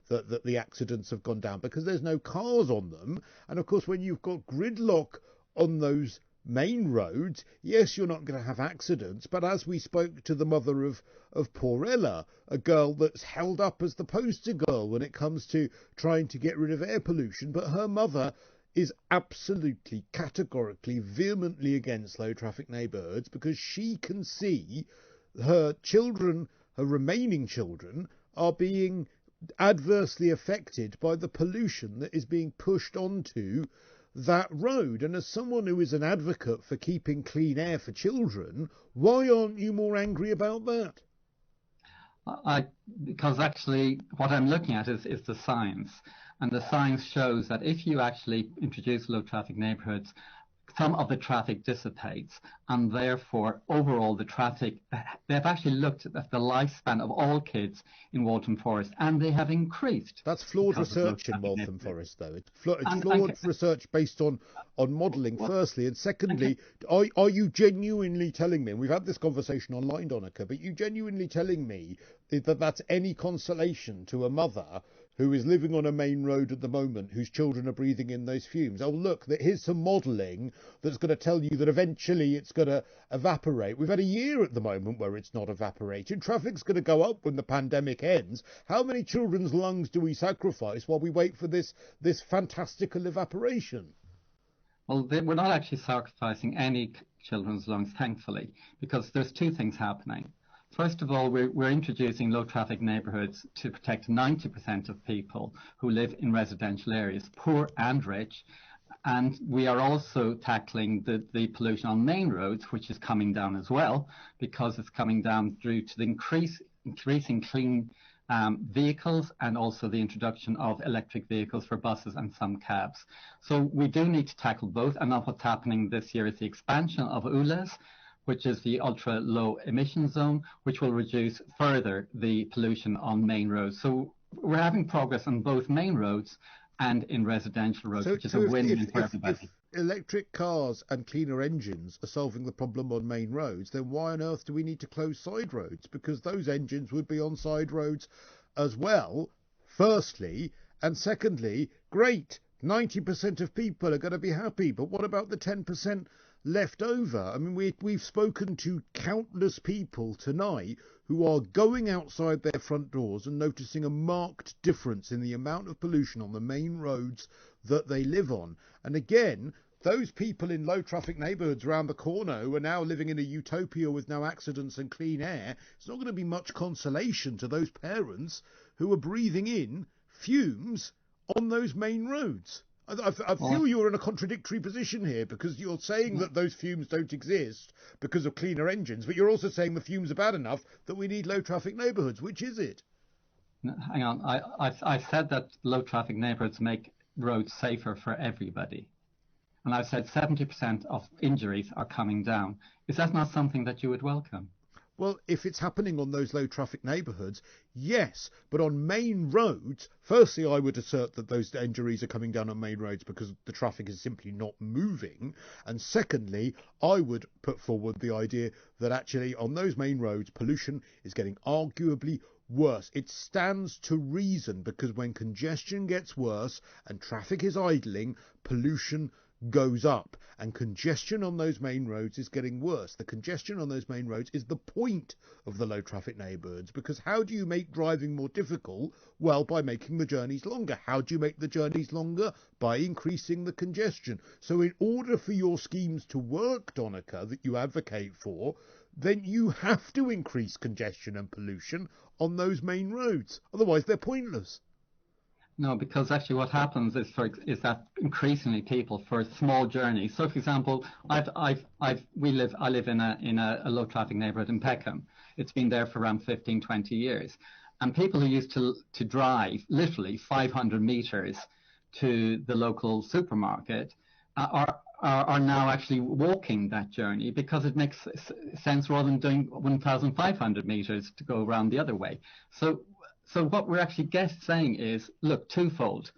that the accidents have gone down because there's no cars on them. And of course, when you've got gridlock on those main roads, yes, you're not going to have accidents, but as we spoke to the mother of poor Ella, a girl that's held up as the poster girl when it comes to trying to get rid of air pollution, but her mother is absolutely, categorically, vehemently against low traffic neighbourhoods because she can see her children, her remaining children, are being adversely affected by the pollution that is being pushed onto that road. And as someone who is an advocate for keeping clean air for children, why aren't you more angry about that? Because actually what I'm looking at is the science, and the science shows that if you actually introduce low traffic neighborhoods, some of the traffic dissipates, and therefore overall the traffic, they've actually looked at the lifespan of all kids in Waltham Forest, and they have increased. That's flawed research in Waltham Forest, though. It's flawed research based on modelling, firstly, and secondly, are you genuinely telling me, and we've had this conversation online, Donica, but you genuinely telling me that that's any consolation to a mother who is living on a main road at the moment, whose children are breathing in those fumes? Oh, look, here's some modelling that's going to tell you that eventually it's going to evaporate. We've had a year at the moment where it's not evaporated. Traffic's going to go up when the pandemic ends. How many children's lungs do we sacrifice while we wait for this fantastical evaporation? Well, we're not actually sacrificing any children's lungs, thankfully, because there's two things happening. First of all, we're introducing low traffic neighbourhoods to protect 90% of people who live in residential areas, poor and rich. And we are also tackling the pollution on main roads, which is coming down as well, because it's coming down due to the increasing clean vehicles and also the introduction of electric vehicles for buses and some cabs. So we do need to tackle both. And now what's happening this year is the expansion of ULEZ, which is the ultra-low emission zone, which will reduce further the pollution on main roads. So we're having progress on both main roads and in residential roads, which is a win-win for everybody. If electric cars and cleaner engines are solving the problem on main roads, then why on earth do we need to close side roads? Because those engines would be on side roads as well, firstly, and secondly, great, 90% of people are going to be happy, but what about the 10% left over? I mean, we've spoken to countless people tonight who are going outside their front doors and noticing a marked difference in the amount of pollution on the main roads that they live on. And again, those people in low traffic neighbourhoods around the corner who are now living in a utopia with no accidents and clean air, it's not going to be much consolation to those parents who are breathing in fumes on those main roads. I feel you're in a contradictory position here, because you're saying that those fumes don't exist because of cleaner engines, but you're also saying the fumes are bad enough that we need low traffic neighbourhoods. Which is it? Hang on. I said that low traffic neighbourhoods make roads safer for everybody. And I've said 70% of injuries are coming down. Is that not something that you would welcome? Well, if it's happening on those low traffic neighbourhoods, yes, but on main roads, firstly, I would assert that those injuries are coming down on main roads because the traffic is simply not moving. And secondly, I would put forward the idea that actually on those main roads, pollution is getting arguably worse. It stands to reason, because when congestion gets worse and traffic is idling, pollution goes up, and congestion on those main roads is getting worse. The congestion on those main roads is the point of the low traffic neighbourhoods, because how do you make driving more difficult? Well, by making the journeys longer. How do you make the journeys longer? By increasing the congestion. So in order for your schemes to work, Donica, that you advocate for, then you have to increase congestion and pollution on those main roads. Otherwise, they're pointless. No, because actually what happens is that increasingly people for small journeys. So, for example, I live in a low traffic neighbourhood in Peckham. It's been there for around 15, 20 years, and people who used to drive literally 500 metres to the local supermarket are now actually walking that journey, because it makes sense rather than doing 1,500 metres to go around the other way. So what we're actually saying is, look, twofold.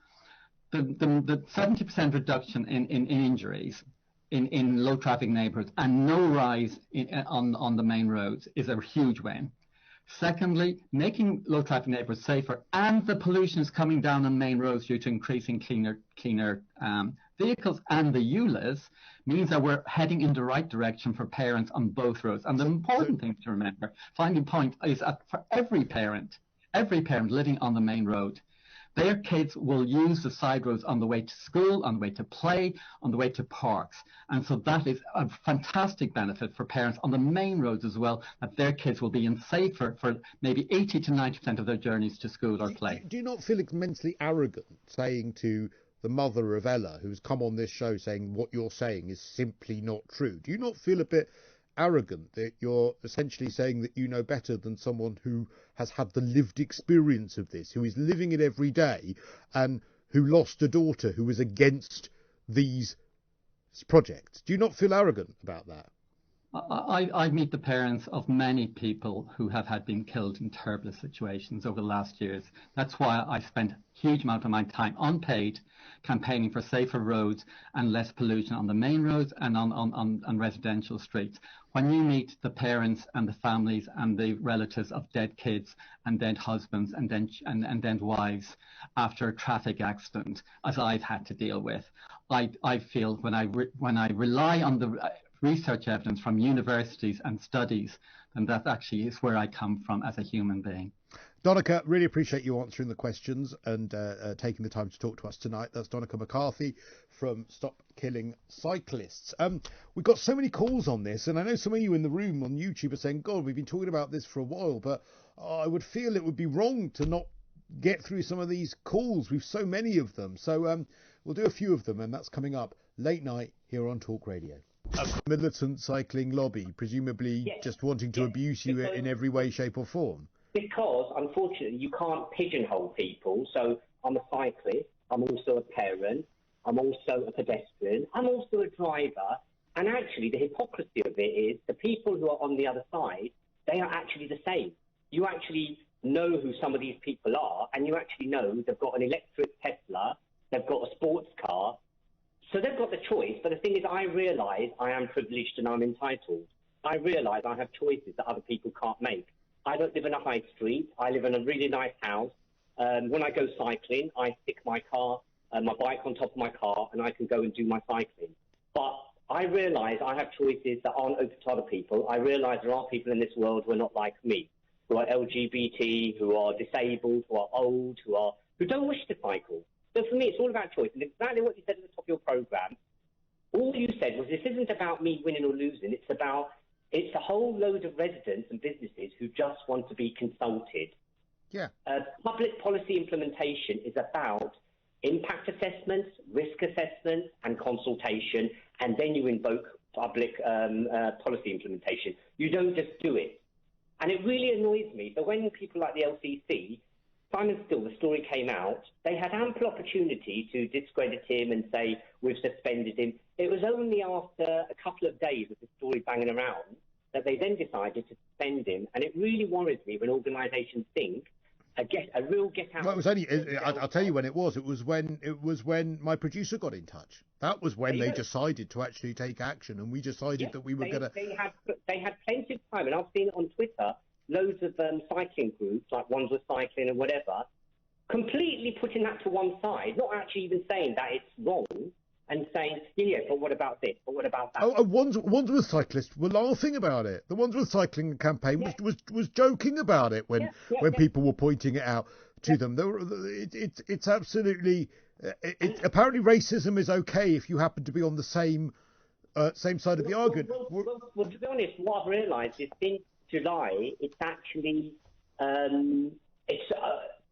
The 70% reduction in injuries in low traffic neighbourhoods and no rise on the main roads is a huge win. Secondly, making low traffic neighbourhoods safer, and the pollution is coming down on main roads due to increasing cleaner vehicles and the ULEZ, means that we're heading in the right direction for parents on both roads. And the important thing to remember, final point, is that for every parent living on the main road, their kids will use the side roads on the way to school, on the way to play, on the way to parks. And so that is a fantastic benefit for parents on the main roads as well, that their kids will be in safer for maybe 80 to 90% of their journeys to school or play. Do you not feel immensely arrogant saying to the mother of Ella, who's come on this show, saying what you're saying is simply not true? Do you not feel a bit arrogant that you're essentially saying that you know better than someone who has had the lived experience of this, who is living it every day, and who lost a daughter who was against these projects? Do you not feel arrogant about that? I meet the parents of many people who have been killed in terrible situations over the last years. That's why I spent a huge amount of my time unpaid campaigning for safer roads and less pollution on the main roads and on residential streets. When you meet the parents and the families and the relatives of dead kids and dead husbands and then wives after a traffic accident, as I've had to deal with, I feel when I rely on the research evidence from universities and studies, and that actually is where I come from as a human being. Donica, really appreciate you answering the questions and taking the time to talk to us tonight. That's Donica McCarthy from Stop Killing Cyclists. We've got so many calls on this, and I know some of you in the room on YouTube are saying, God, we've been talking about this for a while, but I would feel it would be wrong to not get through some of these calls. We've so many of them. So we'll do a few of them, and that's coming up late night here on Talk Radio. A militant cycling lobby, presumably just wanting to abuse you in every way, shape or form. Because, unfortunately, you can't pigeonhole people. So I'm a cyclist, I'm also a parent, I'm also a pedestrian, I'm also a driver. And actually, the hypocrisy of it is the people who are on the other side, they are actually the same. You actually know who some of these people are, and you actually know they've got an electric Tesla, they've got a sports car. So they've got the choice, but the thing is, I realise I am privileged and I'm entitled. I realise I have choices that other people can't make. I don't live in a high street. I live in a really nice house. When I go cycling, I stick my bike on top of my car, and I can go and do my cycling. But I realise I have choices that aren't open to other people. I realise there are people in this world who are not like me, who are LGBT, who are disabled, who are old, who don't wish to cycle. So for me, it's all about choice. And exactly what you said at the top of your programme, all you said was this isn't about me winning or losing. It's a whole load of residents and businesses who just want to be consulted. Yeah. Public policy implementation is about impact assessments, risk assessments, and consultation, and then you invoke public policy implementation. You don't just do it. And it really annoys me. So when people like the LCC, Simon Still, the story came out, they had ample opportunity to discredit him and say, we've suspended him. It was only after a couple of days of the story banging around that they then decided to suspend him. And it really worries me when organisations think a real get out. Well, it was only. I'll tell you when it was. It was when my producer got in touch. That was when they decided to actually take action, and we decided that we were going to. They had plenty of time, and I've seen it on Twitter. Loads of cycling groups, like Ones with Cycling and whatever, completely putting that to one side, not actually even saying that it's wrong, and saying, yeah, but what about this? But what about that? Oh, Wandsworth cyclists were laughing about it. The Wandsworth cycling campaign was joking about it when people were pointing it out to them. It's absolutely. Apparently, racism is okay if you happen to be on the same side of the argument. Well, to be honest, what I've realised is since July, it's actually it's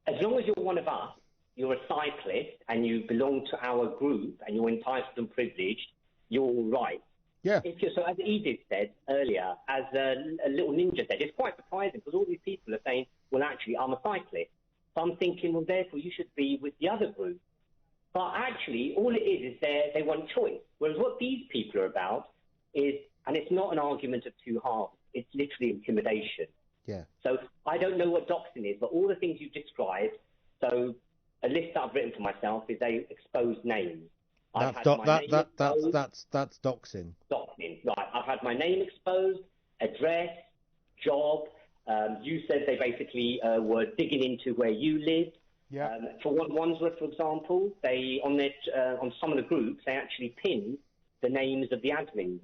as long as you're one of us, you're a cyclist and you belong to our group and you're entitled and privileged, you're all right. Yeah. So as Edith said earlier, as a little ninja said, it's quite surprising because all these people are saying, well, actually, I'm a cyclist. So I'm thinking, well, therefore, you should be with the other group. But actually, all it is they want choice. Whereas what these people are about is, and it's not an argument of two halves, it's literally intimidation. Yeah. So I don't know what doxing is, but all the things you've described, so a list that I've written for myself is they expose names. That's doxing. Doxing, right. I've had my name exposed, address, job. You said they basically were digging into where you lived. Yeah. For Wandsworth, for example, they on some of the groups they actually pinned the names of the admins.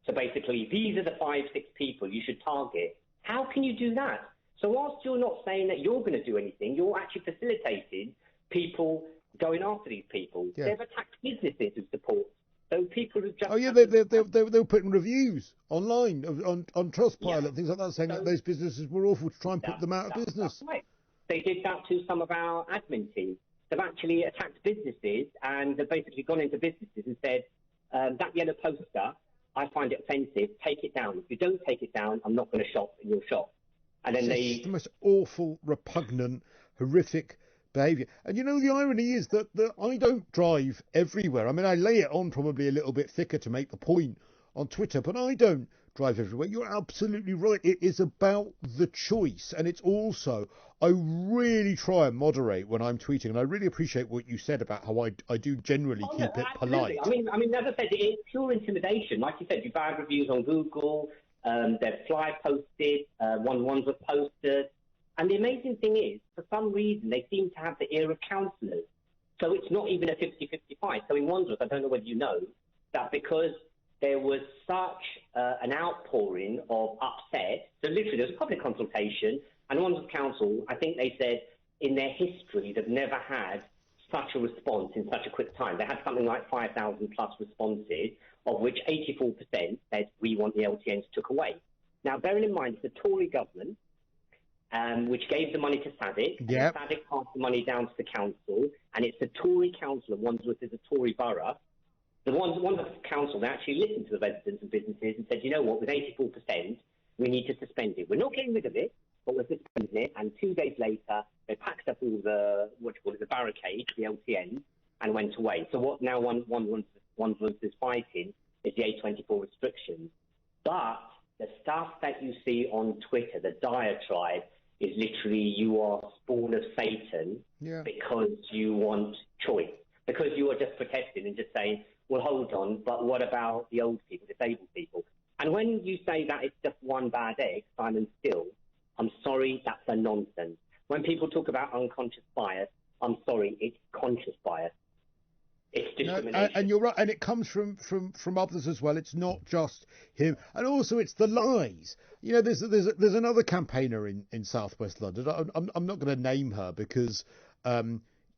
So basically, these are the 5-6 people you should target. How can you do that? So whilst you're not saying that you're going to do anything, you're actually facilitating people going after these people. Yeah. They've attacked businesses who support. So people who just... Oh, yeah, they were putting reviews online on Trustpilot, things like that, saying that those businesses were awful to try and put them out of business. That's right. They did that to some of our admin teams. They've actually attacked businesses and they've basically gone into businesses and said, that yellow poster, I find it offensive, take it down. If you don't take it down, I'm not going to shop in your shop. And then it's the most awful, repugnant, horrific behaviour. And you know, the irony is that I don't drive everywhere. I mean, I lay it on probably a little bit thicker to make the point on Twitter, but I don't drive everywhere. You're absolutely right. It is about the choice. And it's also, I really try and moderate when I'm tweeting. And I really appreciate what you said about how I do generally keep it polite. I mean, as I said, it's pure intimidation. Like you said, you bad reviews on Google. They're fly posted, ones were posted. And the amazing thing is, for some reason, they seem to have the ear of counsellors. So it's not even a 50-50 fight. So in Wandsworth, I don't know whether you know, that because there was such an outpouring of upset, so literally there was a public consultation, and Wandsworth Council, I think they said in their history they've never had such a response in such a quick time. They had something like 5,000 plus responses, of which 84% said we want the LTNs took away. Now, bearing in mind, it's the Tory government, which gave the money to SADC. Yep. SADC passed the money down to the council, and it's the Tory council, and Wandsworth is a Tory borough. The Wandsworth council, they actually listened to the residents and businesses and said, you know what, with 84%, we need to suspend it. We're not getting rid of it, but we're suspending it. And 2 days later, they packed up all the, the barricades, the LTN, and went away. So what now Wandsworth is fighting is the A24 restrictions. But the stuff that you see on Twitter, the diatribe, is literally you are spawn of Satan because you want choice, because you are just protesting and just saying, well, hold on, but what about the old people, disabled people? And when you say that it's just one bad egg, Simon Still, I'm sorry, that's a nonsense. When people talk about unconscious bias, I'm sorry, it's conscious bias. It's discrimination. No, and you're right, and it comes from others as well. It's not just him, and also it's the lies. You know, there's another campaigner in Southwest London. I'm not going to name her because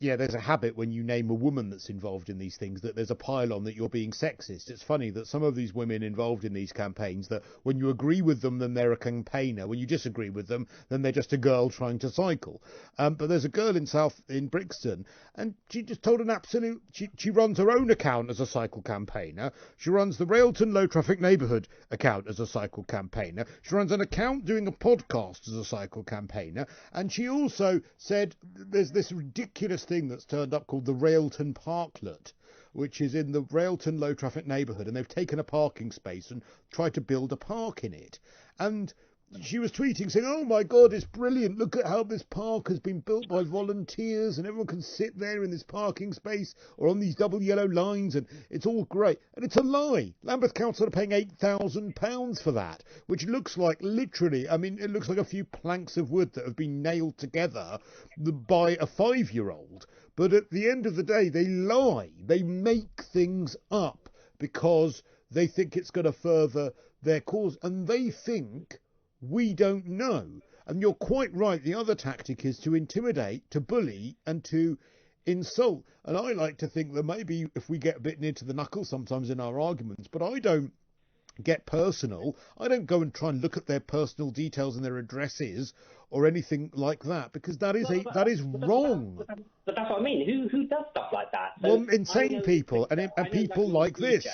there's a habit when you name a woman that's involved in these things that there's a pile-on that you're being sexist. It's funny that some of these women involved in these campaigns, that when you agree with them, then they're a campaigner. When you disagree with them, then they're just a girl trying to cycle. But there's a girl in Brixton, and she just told an absolute... She runs her own account as a cycle campaigner. She runs the Railton Low Traffic Neighbourhood account as a cycle campaigner. She runs an account doing a podcast as a cycle campaigner. And she also said there's this ridiculous thing that's turned up called the Railton Parklet, which is in the Railton Low Traffic Neighbourhood, and they've taken a parking space and tried to build a park in it. And she was tweeting saying, oh my God, it's brilliant, look at how this park has been built by volunteers and everyone can sit there in this parking space or on these double yellow lines and it's all great. And it's a lie. Lambeth Council are paying £8,000 for that, which looks like literally, I mean, it looks like a few planks of wood that have been nailed together by a 5-year-old. But at the end of the day, they lie. They make things up because they think it's going to further their cause, and they think we don't know. And you're quite right. The other tactic is to intimidate, to bully, and to insult. And I like to think that maybe if we get a bit near to the knuckle sometimes in our arguments, but I don't get personal. I don't go and try and look at their personal details and their addresses or anything like that, because that is wrong. But that's what I mean. Who does stuff like that? So well, insane people and people like this.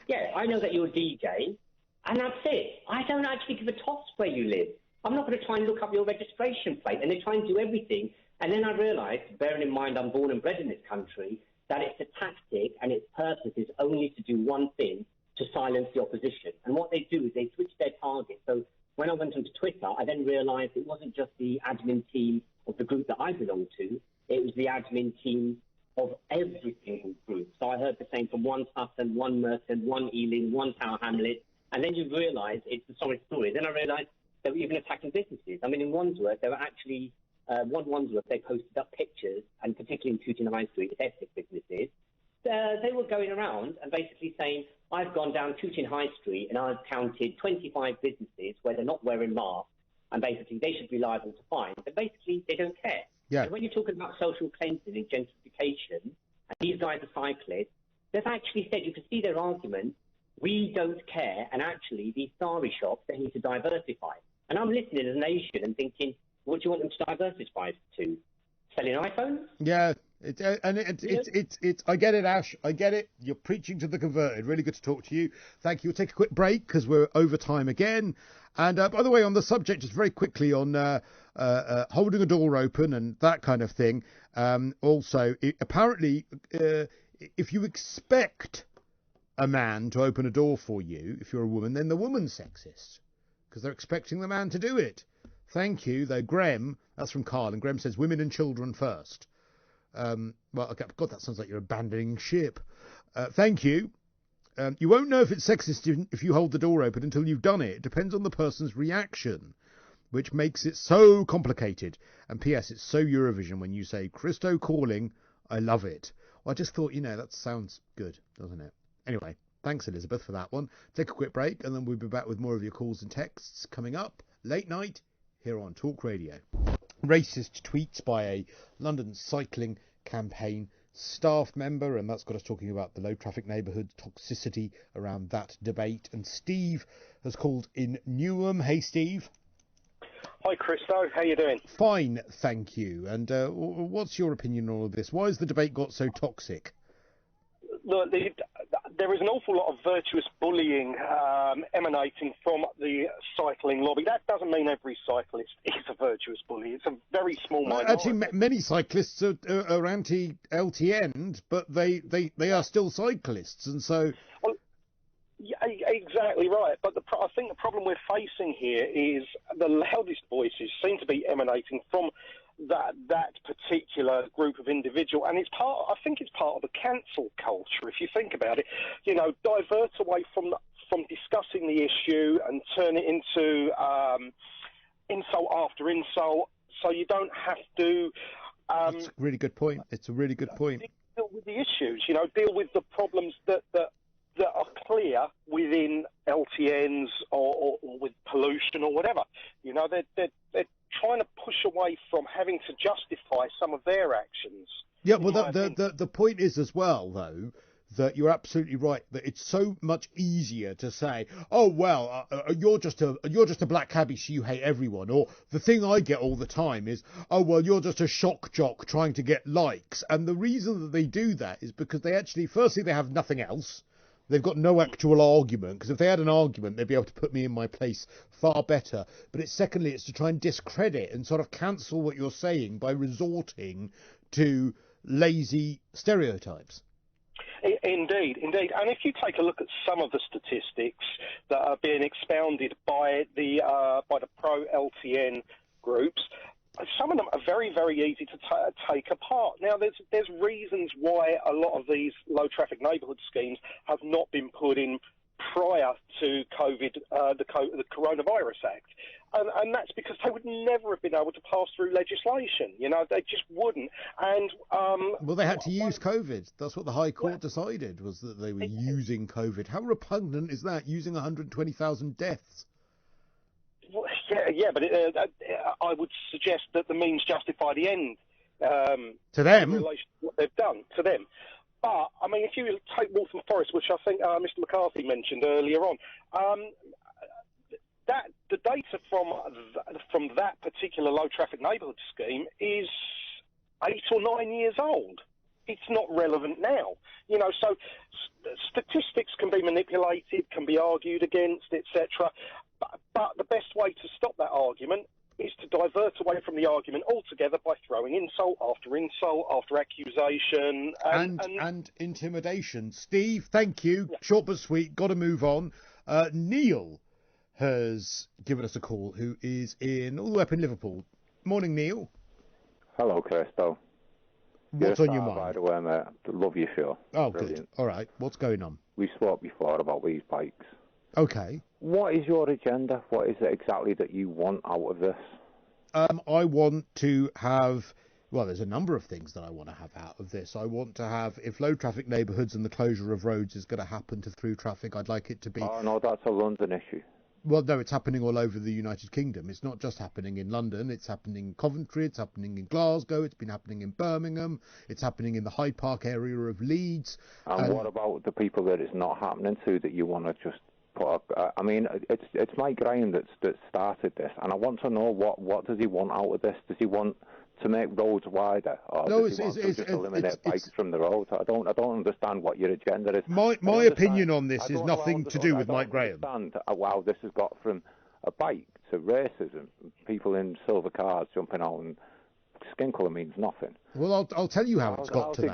Yeah, I know that you're a DJ, and that's it. I don't actually give a toss where you live. I'm not going to try and look up your registration plate, and they try and do everything. And then I realised, bearing in mind I'm born and bred in this country, that it's a tactic and its purpose is only to do one thing, to silence the opposition. And what they do is they switch their target. So when I went onto Twitter, I then realised it wasn't just the admin team of the group that I belong to, it was the admin team of every single group. So I heard the same from one Sutton, one Merton, one Ealing, one Tower Hamlet, and then you realise it's a solid story. Then I realised they were even attacking businesses. I mean, in Wandsworth, they were actually, Wandsworth, they posted up pictures, and particularly in Tooting High Street, it's ethnic businesses. They were going around and basically saying, I've gone down Tooting High Street and I've counted 25 businesses where they're not wearing masks, and basically they should be liable to fine. But basically, they don't care. Yeah. And when you're talking about social cleansing and gentrification, and these guys are cyclists, they've actually said, you can see their argument, we don't care, and actually these sari shops, they need to diversify. And I'm listening as a nation and thinking, what do you want them to diversify to? Selling iPhones? Yeah. It's I get it, Ash. I get it. You're preaching to the converted. Really good to talk to you. Thank you. We'll take a quick break because we're over time again. And by the way, on the subject, just very quickly on holding a door open and that kind of thing. Also, apparently, if you expect a man to open a door for you, if you're a woman, then the woman's sexist because they're expecting the man to do it. Thank you. Though Graham, that's from Carl, and Graham says women and children first. Well, okay, God, that sounds like you're abandoning ship. Thank you. You won't know if it's sexist if you hold the door open until you've done it. It depends on the person's reaction, which makes it so complicated. And P.S., it's so Eurovision when you say, Christo calling, I love it. Well, I just thought, that sounds good, doesn't it? Anyway, thanks, Elizabeth, for that one. Take a quick break, and then we'll be back with more of your calls and texts coming up late night here on Talk Radio. Racist tweets by a London cycling campaign staff member, and that's got us talking about the low traffic neighbourhood toxicity around that debate. And Steve has called in Newham. Hey, Steve. Hi, Christo. How you doing? Fine, thank you. And what's your opinion on all of this? Why has the debate got so toxic? Look, there is an awful lot of virtuous bullying emanating from the cycling lobby. That doesn't mean every cyclist is a virtuous bully. It's a very small minority. Actually, many cyclists are anti-LTN, but they are still cyclists, and so... Well, yeah, exactly right. But I think the problem we're facing here is the loudest voices seem to be emanating from that particular group of individual, and I think it's part of the cancel culture. If you think about it, divert away from discussing the issue and turn it into insult after insult, so you don't have to. That's a really good point. It's a really good point. Deal with the issues, deal with the problems that are clear within LTNs or with pollution or whatever. They're trying to push away from having to justify some of their actions. Yeah, well, the point is as well, though, that you're absolutely right, that it's so much easier to say, oh, well, you're just a black cabbie, so you hate everyone. Or the thing I get all the time is, oh, well, you're just a shock jock trying to get likes. And the reason that they do that is because firstly, they have nothing else. They've got no actual argument, because if they had an argument, they'd be able to put me in my place far better. But secondly, it's to try and discredit and sort of cancel what you're saying by resorting to lazy stereotypes. Indeed. And if you take a look at some of the statistics that are being expounded by the pro-LTN groups, some of them are very, very easy to take apart. Now, there's reasons why a lot of these low-traffic neighbourhood schemes have not been put in prior to COVID, the Coronavirus Act. And that's because they would never have been able to pass through legislation. They just wouldn't. And well, they had to use COVID. That's what the High Court decided, was that they were using COVID. How repugnant is that, using 120,000 deaths? Well, yeah, but I would suggest that the means justify the end. To them? In relation to what they've done to them. But, I mean, if you take Waltham Forest, which I think Mr McCarthy mentioned earlier on, the data from that particular low-traffic neighbourhood scheme is 8 or 9 years old. It's not relevant now. So statistics can be manipulated, can be argued against, etc. But the best way to stop that argument is to divert away from the argument altogether by throwing insult after accusation. And intimidation. Steve, thank you. Yeah. Short but sweet. Got to move on. Neil has given us a call, who is all the way up in Liverpool. Morning, Neil. Hello, Christo. What's on your mind? By the way, mate. Love your show. Oh, brilliant. Good. All right. What's going on? We spoke before about these bikes. Okay. What is your agenda? What is it exactly that you want out of this? I want to have... Well, there's a number of things that I want to have out of this. I want to have, if low traffic neighbourhoods and the closure of roads is going to happen to through traffic, I'd like it to be... Oh, no, that's a London issue. Well, no, it's happening all over the United Kingdom. It's not just happening in London. It's happening in Coventry. It's happening in Glasgow. It's been happening in Birmingham. It's happening in the Hyde Park area of Leeds. And what about the people that it's not happening to, that you want to just put up? I mean, it's Mike Graham that started this, and I want to know what does he want out of this? Does he want to make roads wider, or does he want to just eliminate bikes from the roads? I don't understand what your agenda is. My opinion on this is nothing to do with Mike Graham. I don't understand how this has got from a bike to races and people in silver cars jumping out, and skin colour means nothing. Well, I'll tell you how it's got to that.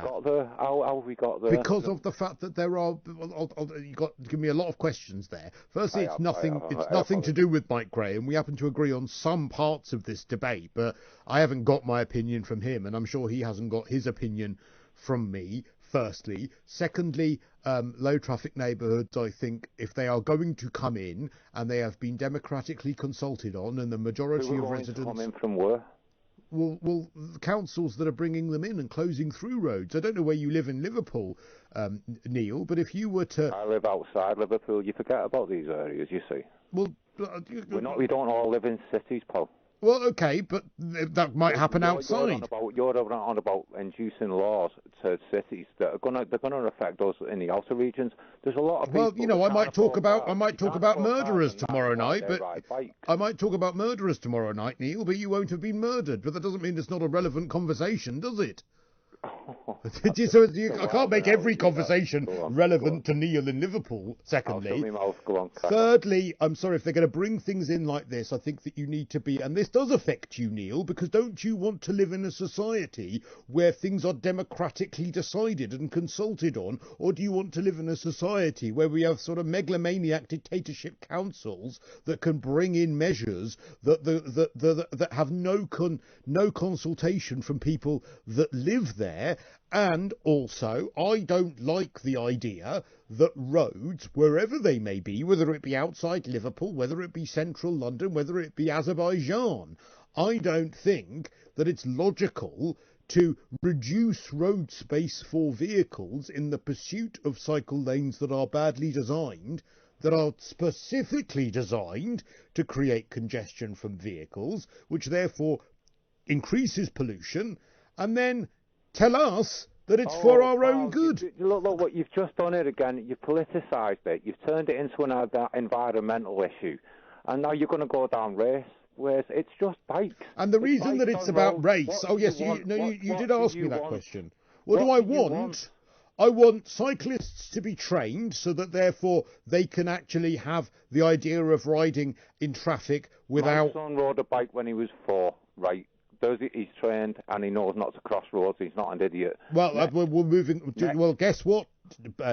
How have we got there? Because of the fact that there are... You've got to give me a lot of questions there. Firstly, it's nothing to do with Mike Graham. We happen to agree on some parts of this debate, but I haven't got my opinion from him, and I'm sure he hasn't got his opinion from me, firstly. Secondly, low traffic neighbourhoods, I think, if they are going to come in, and they have been democratically consulted on, and the majority of residents... come in from where? Well, the councils that are bringing them in and closing through roads. I don't know where you live in Liverpool, Neil, but if you were to... I live outside Liverpool. You forget about these areas, you see. Well... We don't all live in cities, Paul. Well, okay, but that might happen outside. You're on about inducing laws to cities that are going to affect us in the outer regions. There's a lot of people. Well, I might talk about murderers tomorrow night, but I might talk about murderers tomorrow night, Neil. But you won't have been murdered. But that doesn't mean it's not a relevant conversation, does it? I can't make every conversation relevant to Neil in Liverpool, secondly. Thirdly, I'm sorry, if they're going to bring things in like this, I think that you need to be, and this does affect you, Neil, because don't you want to live in a society where things are democratically decided and consulted on, or do you want to live in a society where we have sort of megalomaniac dictatorship councils that can bring in measures that have no consultation from people that live there? And also, I don't like the idea that roads, wherever they may be, whether it be outside Liverpool, whether it be central London, whether it be Azerbaijan, I don't think that it's logical to reduce road space for vehicles in the pursuit of cycle lanes that are badly designed, that are specifically designed to create congestion from vehicles, which therefore increases pollution, and then tell us that it's for our own good. Look what you've just done it again. You've politicised it. You've turned it into an environmental issue. And now you're going to go down race. Whereas it's just bikes. And the reason that it's about race... Oh, yes, you did ask me that question. What do I want? I want cyclists to be trained so that, therefore, they can actually have the idea of riding in traffic without... My son rode a bike when he was 4, right? He's trained and he knows not to cross roads. He's not an idiot. Well, we're moving. Well, guess what,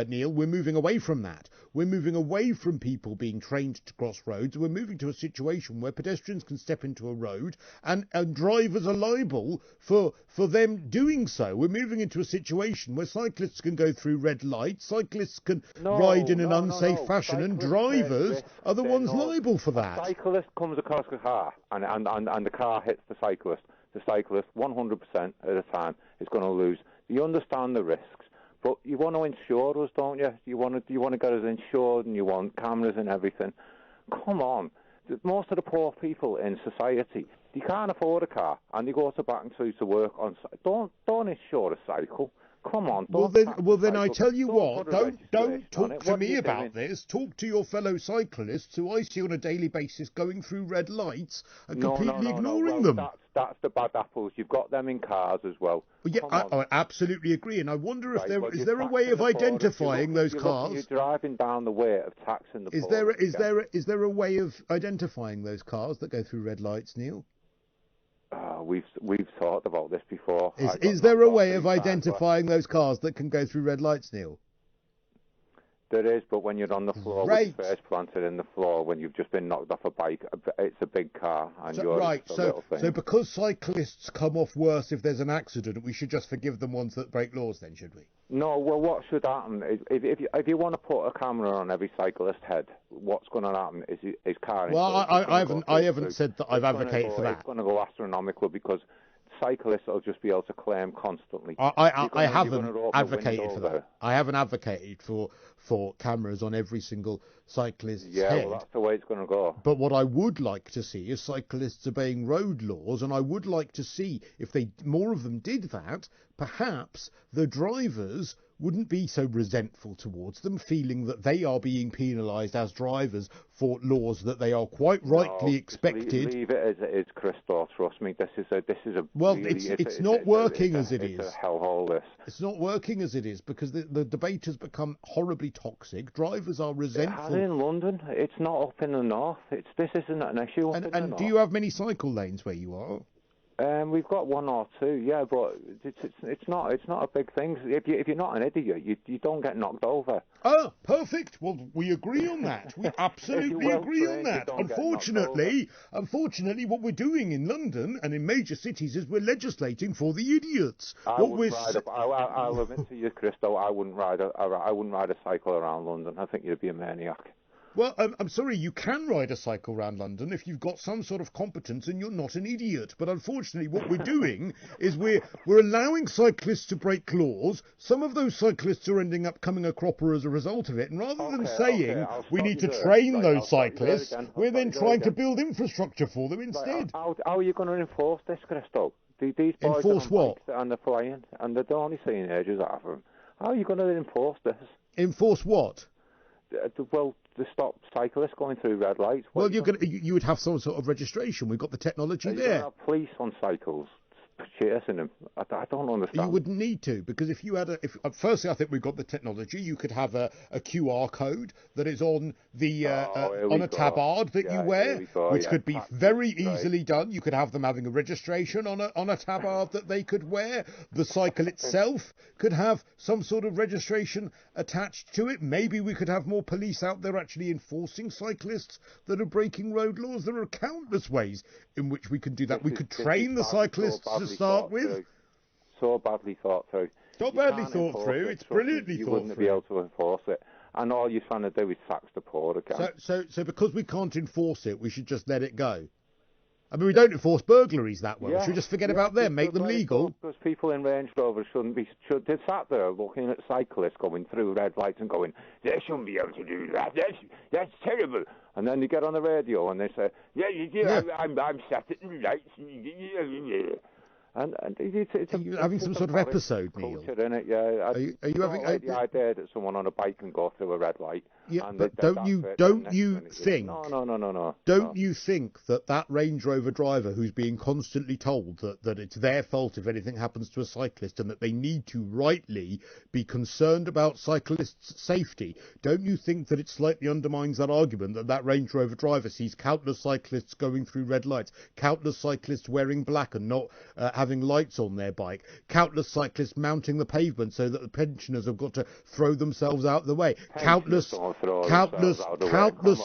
Neil, we're moving away from that. We're moving away from people being trained to cross roads. We're moving to a situation where pedestrians can step into a road and drivers are liable for them doing so. We're moving into a situation where cyclists can go through red lights, cyclists can ride in an unsafe fashion, and drivers are the ones liable for that. A cyclist comes across a car and the car hits the cyclist. The cyclist, 100% of the time, is going to lose. You understand the risks. But you want to insure us, don't you? You want to get us insured, and you want cameras and everything. Come on, most of the poor people in society, they can't afford a car, and they go to back and to work on. Don't insure a cycle. Come on. Well then, I tell you what. Don't talk to me about this. Talk to your fellow cyclists who I see on a daily basis going through red lights and completely ignoring them. That's the bad apples. You've got them in cars as well. Yeah, I absolutely agree, and I wonder if is there a way of identifying those cars? You're driving down the way of taxing the poor. Is there a way of identifying those cars that go through red lights, Neil? We've talked about this before. Is there a way of identifying those cars that can go through red lights, Neil? There is, but when you're on the floor with your face planted in the floor, when you've just been knocked off a bike, it's a big car, and you're a little thing. So because cyclists come off worse if there's an accident, we should just forgive them ones that break laws, then, should we? No, well, what should happen is if you want to put a camera on every cyclist's head, what's going to happen is his car. Well, I haven't said that I've advocated for that. It's going to go astronomical because cyclists will just be able to claim constantly. I haven't advocated for that. I haven't advocated for cameras on every single cyclist's head. Well, that's the way it's going to go. But what I would like to see is cyclists obeying road laws, and I would like to see if more of them did that, perhaps the drivers wouldn't be so resentful towards them, feeling that they are being penalised as drivers for laws that they are quite rightly expected. Leave it as it is, Christoph. Trust me, this is a. Well, it's not working as it is. It's a hellhole. This. It's not working as it is because the debate has become horribly toxic. Drivers are resentful. In London, it's not up in the north. This isn't an issue up in the north. And do you have many cycle lanes where you are? We've got one or two, yeah, but it's not a big thing. If you're not an idiot, you don't get knocked over. Oh, perfect. Well, we agree on that. We absolutely agree on that. Unfortunately, what we're doing in London and in major cities is we're legislating for the idiots. I'll admit to you, Christo, I wouldn't ride a cycle around London. I think you'd be a maniac. Well, I'm sorry, you can ride a cycle around London if you've got some sort of competence and you're not an idiot. But unfortunately, what we're doing is we're allowing cyclists to break laws. Some of those cyclists are ending up coming a cropper as a result of it. And rather than saying we need to train those cyclists, we're then trying to build infrastructure for them instead. How are you going to enforce this, Christo? These boys enforce what? And they're flying, and they're only seeing ages out of them. How are you going to enforce this? Enforce what? Well, to stop cyclists going through red lights. Well, you would have some sort of registration. We've got the technology there. You have police on cycles chasing them. I don't understand. You wouldn't need to, because if you had firstly, I think we've got the technology. You could have a QR code that is on the on a tabard that you wear, which could be very easily done. You could have them having a registration on a tabard that they could wear. The cycle itself could have some sort of registration attached to it. Maybe we could have more police out there actually enforcing cyclists that are breaking road laws. There are countless ways in which we can do that. We could train the cyclists to start with. So badly thought through. Not badly thought through. It's brilliantly thought through. You wouldn't be able to enforce it. And all you're trying to do is tax the poor again. So because we can't enforce it, we should just let it go. I mean, we don't enforce burglaries that well. Should we just forget about them, make them legal? Because people in Range Rovers they're sat there looking at cyclists going through red lights and going, they shouldn't be able to do that. That's terrible. And then they get on the radio and they say, I'm sat at the lights. And it's having some sort of episode, Neil. In it, yeah. Are you having the idea that someone on a bike can go through a red light? Yeah, but don't you think? No. Don't you think that Range Rover driver who's being constantly told that it's their fault if anything happens to a cyclist and that they need to rightly be concerned about cyclists' safety? Don't you think that it slightly undermines that argument that Range Rover driver sees countless cyclists going through red lights, countless cyclists wearing black and not having lights on their bike, countless cyclists mounting the pavement so that the pensioners have got to throw themselves out the way, countless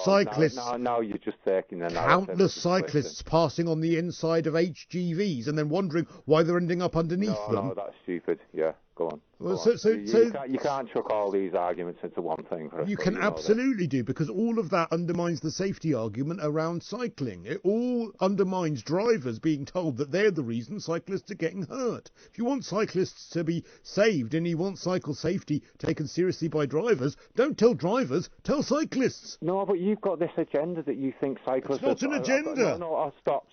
cyclists. Now you're just taking the countless cyclists passing on the inside of HGVs and then wondering why they're ending up underneath them. No, that's stupid. Yeah, go on. You can't chuck all these arguments into one thing. You can absolutely do, because all of that undermines the safety argument around cycling. It all undermines drivers being told that they're the reason cyclists are getting hurt. If you want cyclists to be saved and you want cycle safety taken seriously by drivers, don't tell drivers, tell cyclists. No, but you've got this agenda that you think cyclists... It's not an agenda. Stop.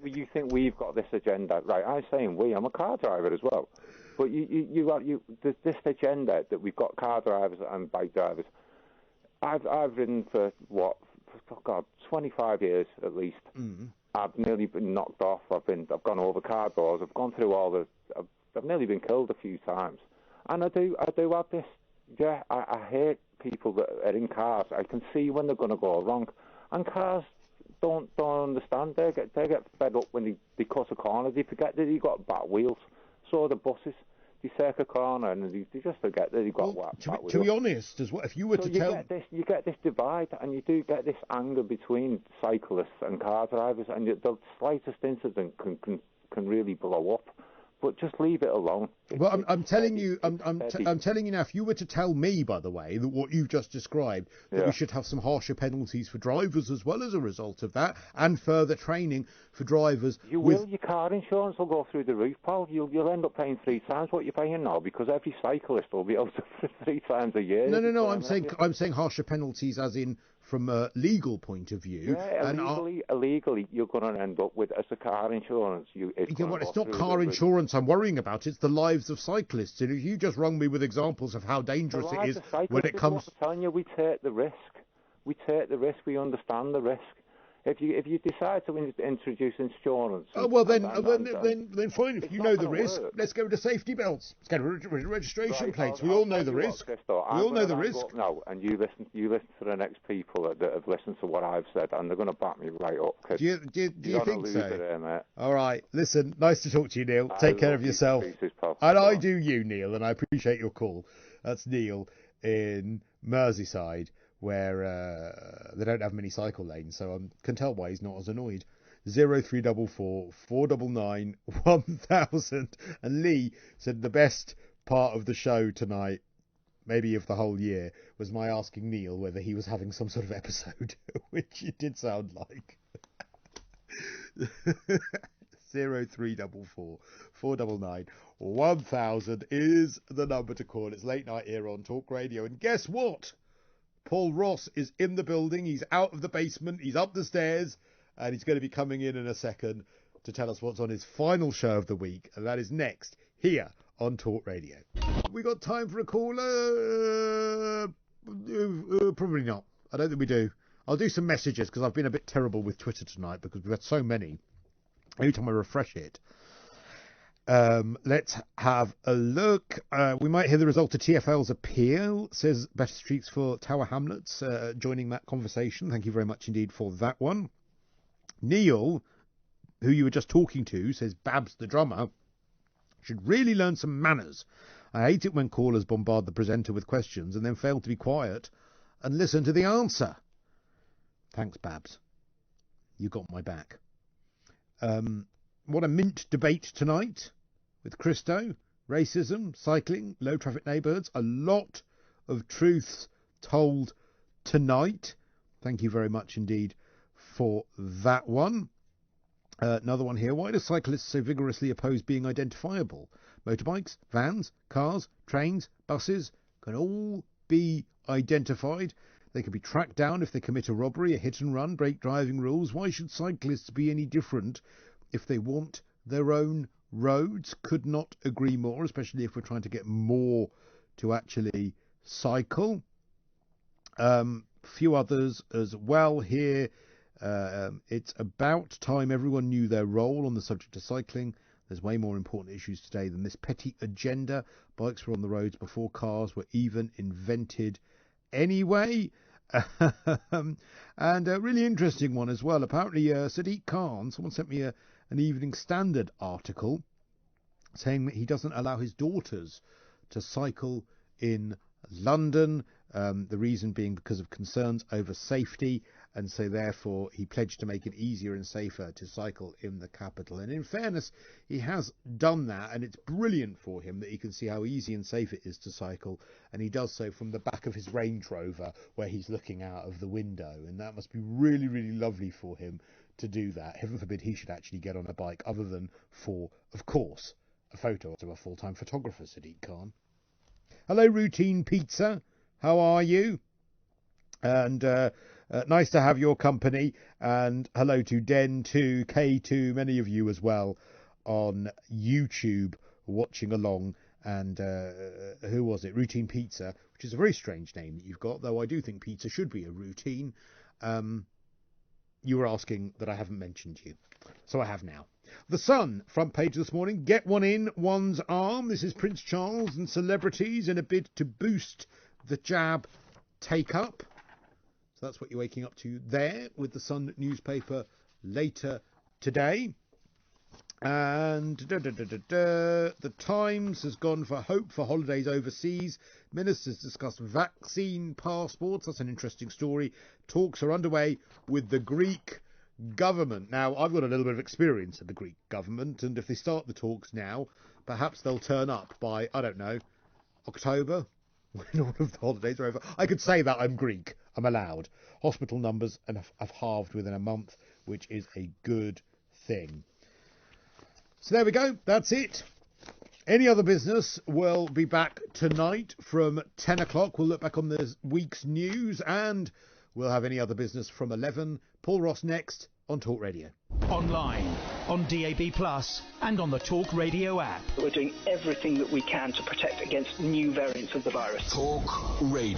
You think we've got this agenda. Right, I'm saying we. I'm a car driver as well. But there's this agenda that we've got car drivers and bike drivers. I've ridden for 25 years at least. Mm. I've nearly been knocked off. I've gone over car doors. I've gone through I've nearly been killed a few times. And I do have this. Yeah, I hate people that are in cars. I can see when they're going to go wrong, and cars don't understand. They get fed up when they cut a corner. They forget that you've got back wheels. So the buses, they take a corner and they just forget that they've got back wheels. To be honest, as well, if you were to tell... You get this divide, and you do get this anger between cyclists and car drivers, and the slightest incident can really blow up. But just leave it alone. Well, I'm telling you now, if you were to tell me, by the way, that what you've just described, that we should have some harsher penalties for drivers as well as a result of that, and further training for drivers. Your car insurance will go through the roof, pal. You'll end up paying 3 times what you're paying now, because every cyclist will be out for 3 times a year. No. I'm saying harsher penalties, as in from a legal point of view. Yeah, illegally, you're going to end up with, as a car insurance. It's not car insurance I'm worrying about, it's the lives of cyclists. And if you just rung me with examples of how dangerous it is when it comes... I'm telling you, we take the risk. We understand the risk. If you decide to introduce insurance... then fine. If you know the risk, let's get rid of safety belts. Let's get rid of registration plates. We all know the risk. No, and you listen to the next people that have listened to what I've said, and they're going to back me right up. Do you think so? There, mate. All right. Listen, nice to talk to you, Neil. Take care of yourself. And I do you, Neil, and I appreciate your call. That's Neil in Merseyside, where they don't have many cycle lanes, so I can tell why he's not as annoyed. 0344 499 1000. And Lee said the best part of the show tonight, maybe of the whole year, was my asking Neil whether he was having some sort of episode, which it did sound like. 0344 499 1000 is the number to call. It's late night here on Talk Radio, and guess what? Paul Ross is in the building. He's out of the basement. He's up the stairs, and he's going to be coming in a second to tell us what's on his final show of the week, and that is next here on Talk Radio. We got time for a caller? Probably not. I don't think we do. I'll do some messages because I've been a bit terrible with Twitter tonight because we've had so many. Every time I refresh it. Let's have a look. We might hear the result of TfL's appeal, says Better Streets for Tower Hamlets, joining that conversation. Thank you very much indeed for that one. Neil, who you were just talking to, says Babs the drummer should really learn some manners. I hate it when callers bombard the presenter with questions and then fail to be quiet and listen to the answer. Thanks, Babs. You got my back. What a mint debate tonight with Christo, racism, cycling, low traffic neighbourhoods. A lot of truths told tonight. Thank you very much indeed for that one. Another one here. Why do cyclists so vigorously oppose being identifiable? Motorbikes, vans, cars, trains, buses can all be identified. They can be tracked down if they commit a robbery, a hit and run, break driving rules. Why should cyclists be any different if they want their own roads? Could not agree more, especially if we're trying to get more to actually cycle. Few others as well here. It's about time everyone knew their role on the subject of cycling. There's way more important issues today than this petty agenda. Bikes were on the roads before cars were even invented anyway. And a really interesting one as well. Apparently, Sadiq Khan, someone sent me an Evening Standard article saying that he doesn't allow his daughters to cycle in London, the reason being because of concerns over safety, and so therefore he pledged to make it easier and safer to cycle in the capital. And in fairness, he has done that, and it's brilliant for him that he can see how easy and safe it is to cycle, and he does so from the back of his Range Rover where he's looking out of the window, and that must be really, really lovely for him to do that. Heaven forbid he should actually get on a bike, other than for, of course, a photo to a full-time photographer, Sadiq Khan. Hello, Routine Pizza. How are you? And nice to have your company. And hello to Den2, K2, many of you as well on YouTube watching along. And who was it? Routine Pizza, which is a very strange name that you've got, though I do think pizza should be a routine. You were asking that I haven't mentioned you, so I have now. The Sun, front page this morning, get one in one's arm. This is Prince Charles and celebrities in a bid to boost the jab take-up. So that's what you're waking up to there with the Sun newspaper later today. And the Times has gone for hope for holidays overseas. Ministers discuss vaccine passports. That's an interesting story. Talks are underway with the Greek government. Now, I've got a little bit of experience of the Greek government, and if they start the talks now, perhaps they'll turn up by, I don't know, October, when all of the holidays are over. I could say that I'm Greek. I'm allowed. Hospital numbers have halved within a month, which is a good thing. So there we go. That's it. Any Other Business will be back tonight from 10 o'clock. We'll look back on the week's news, and we'll have Any Other Business from 11. Paul Ross next on Talk Radio. Online, on DAB+, and on the Talk Radio app. We're doing everything that we can to protect against new variants of the virus. Talk Radio.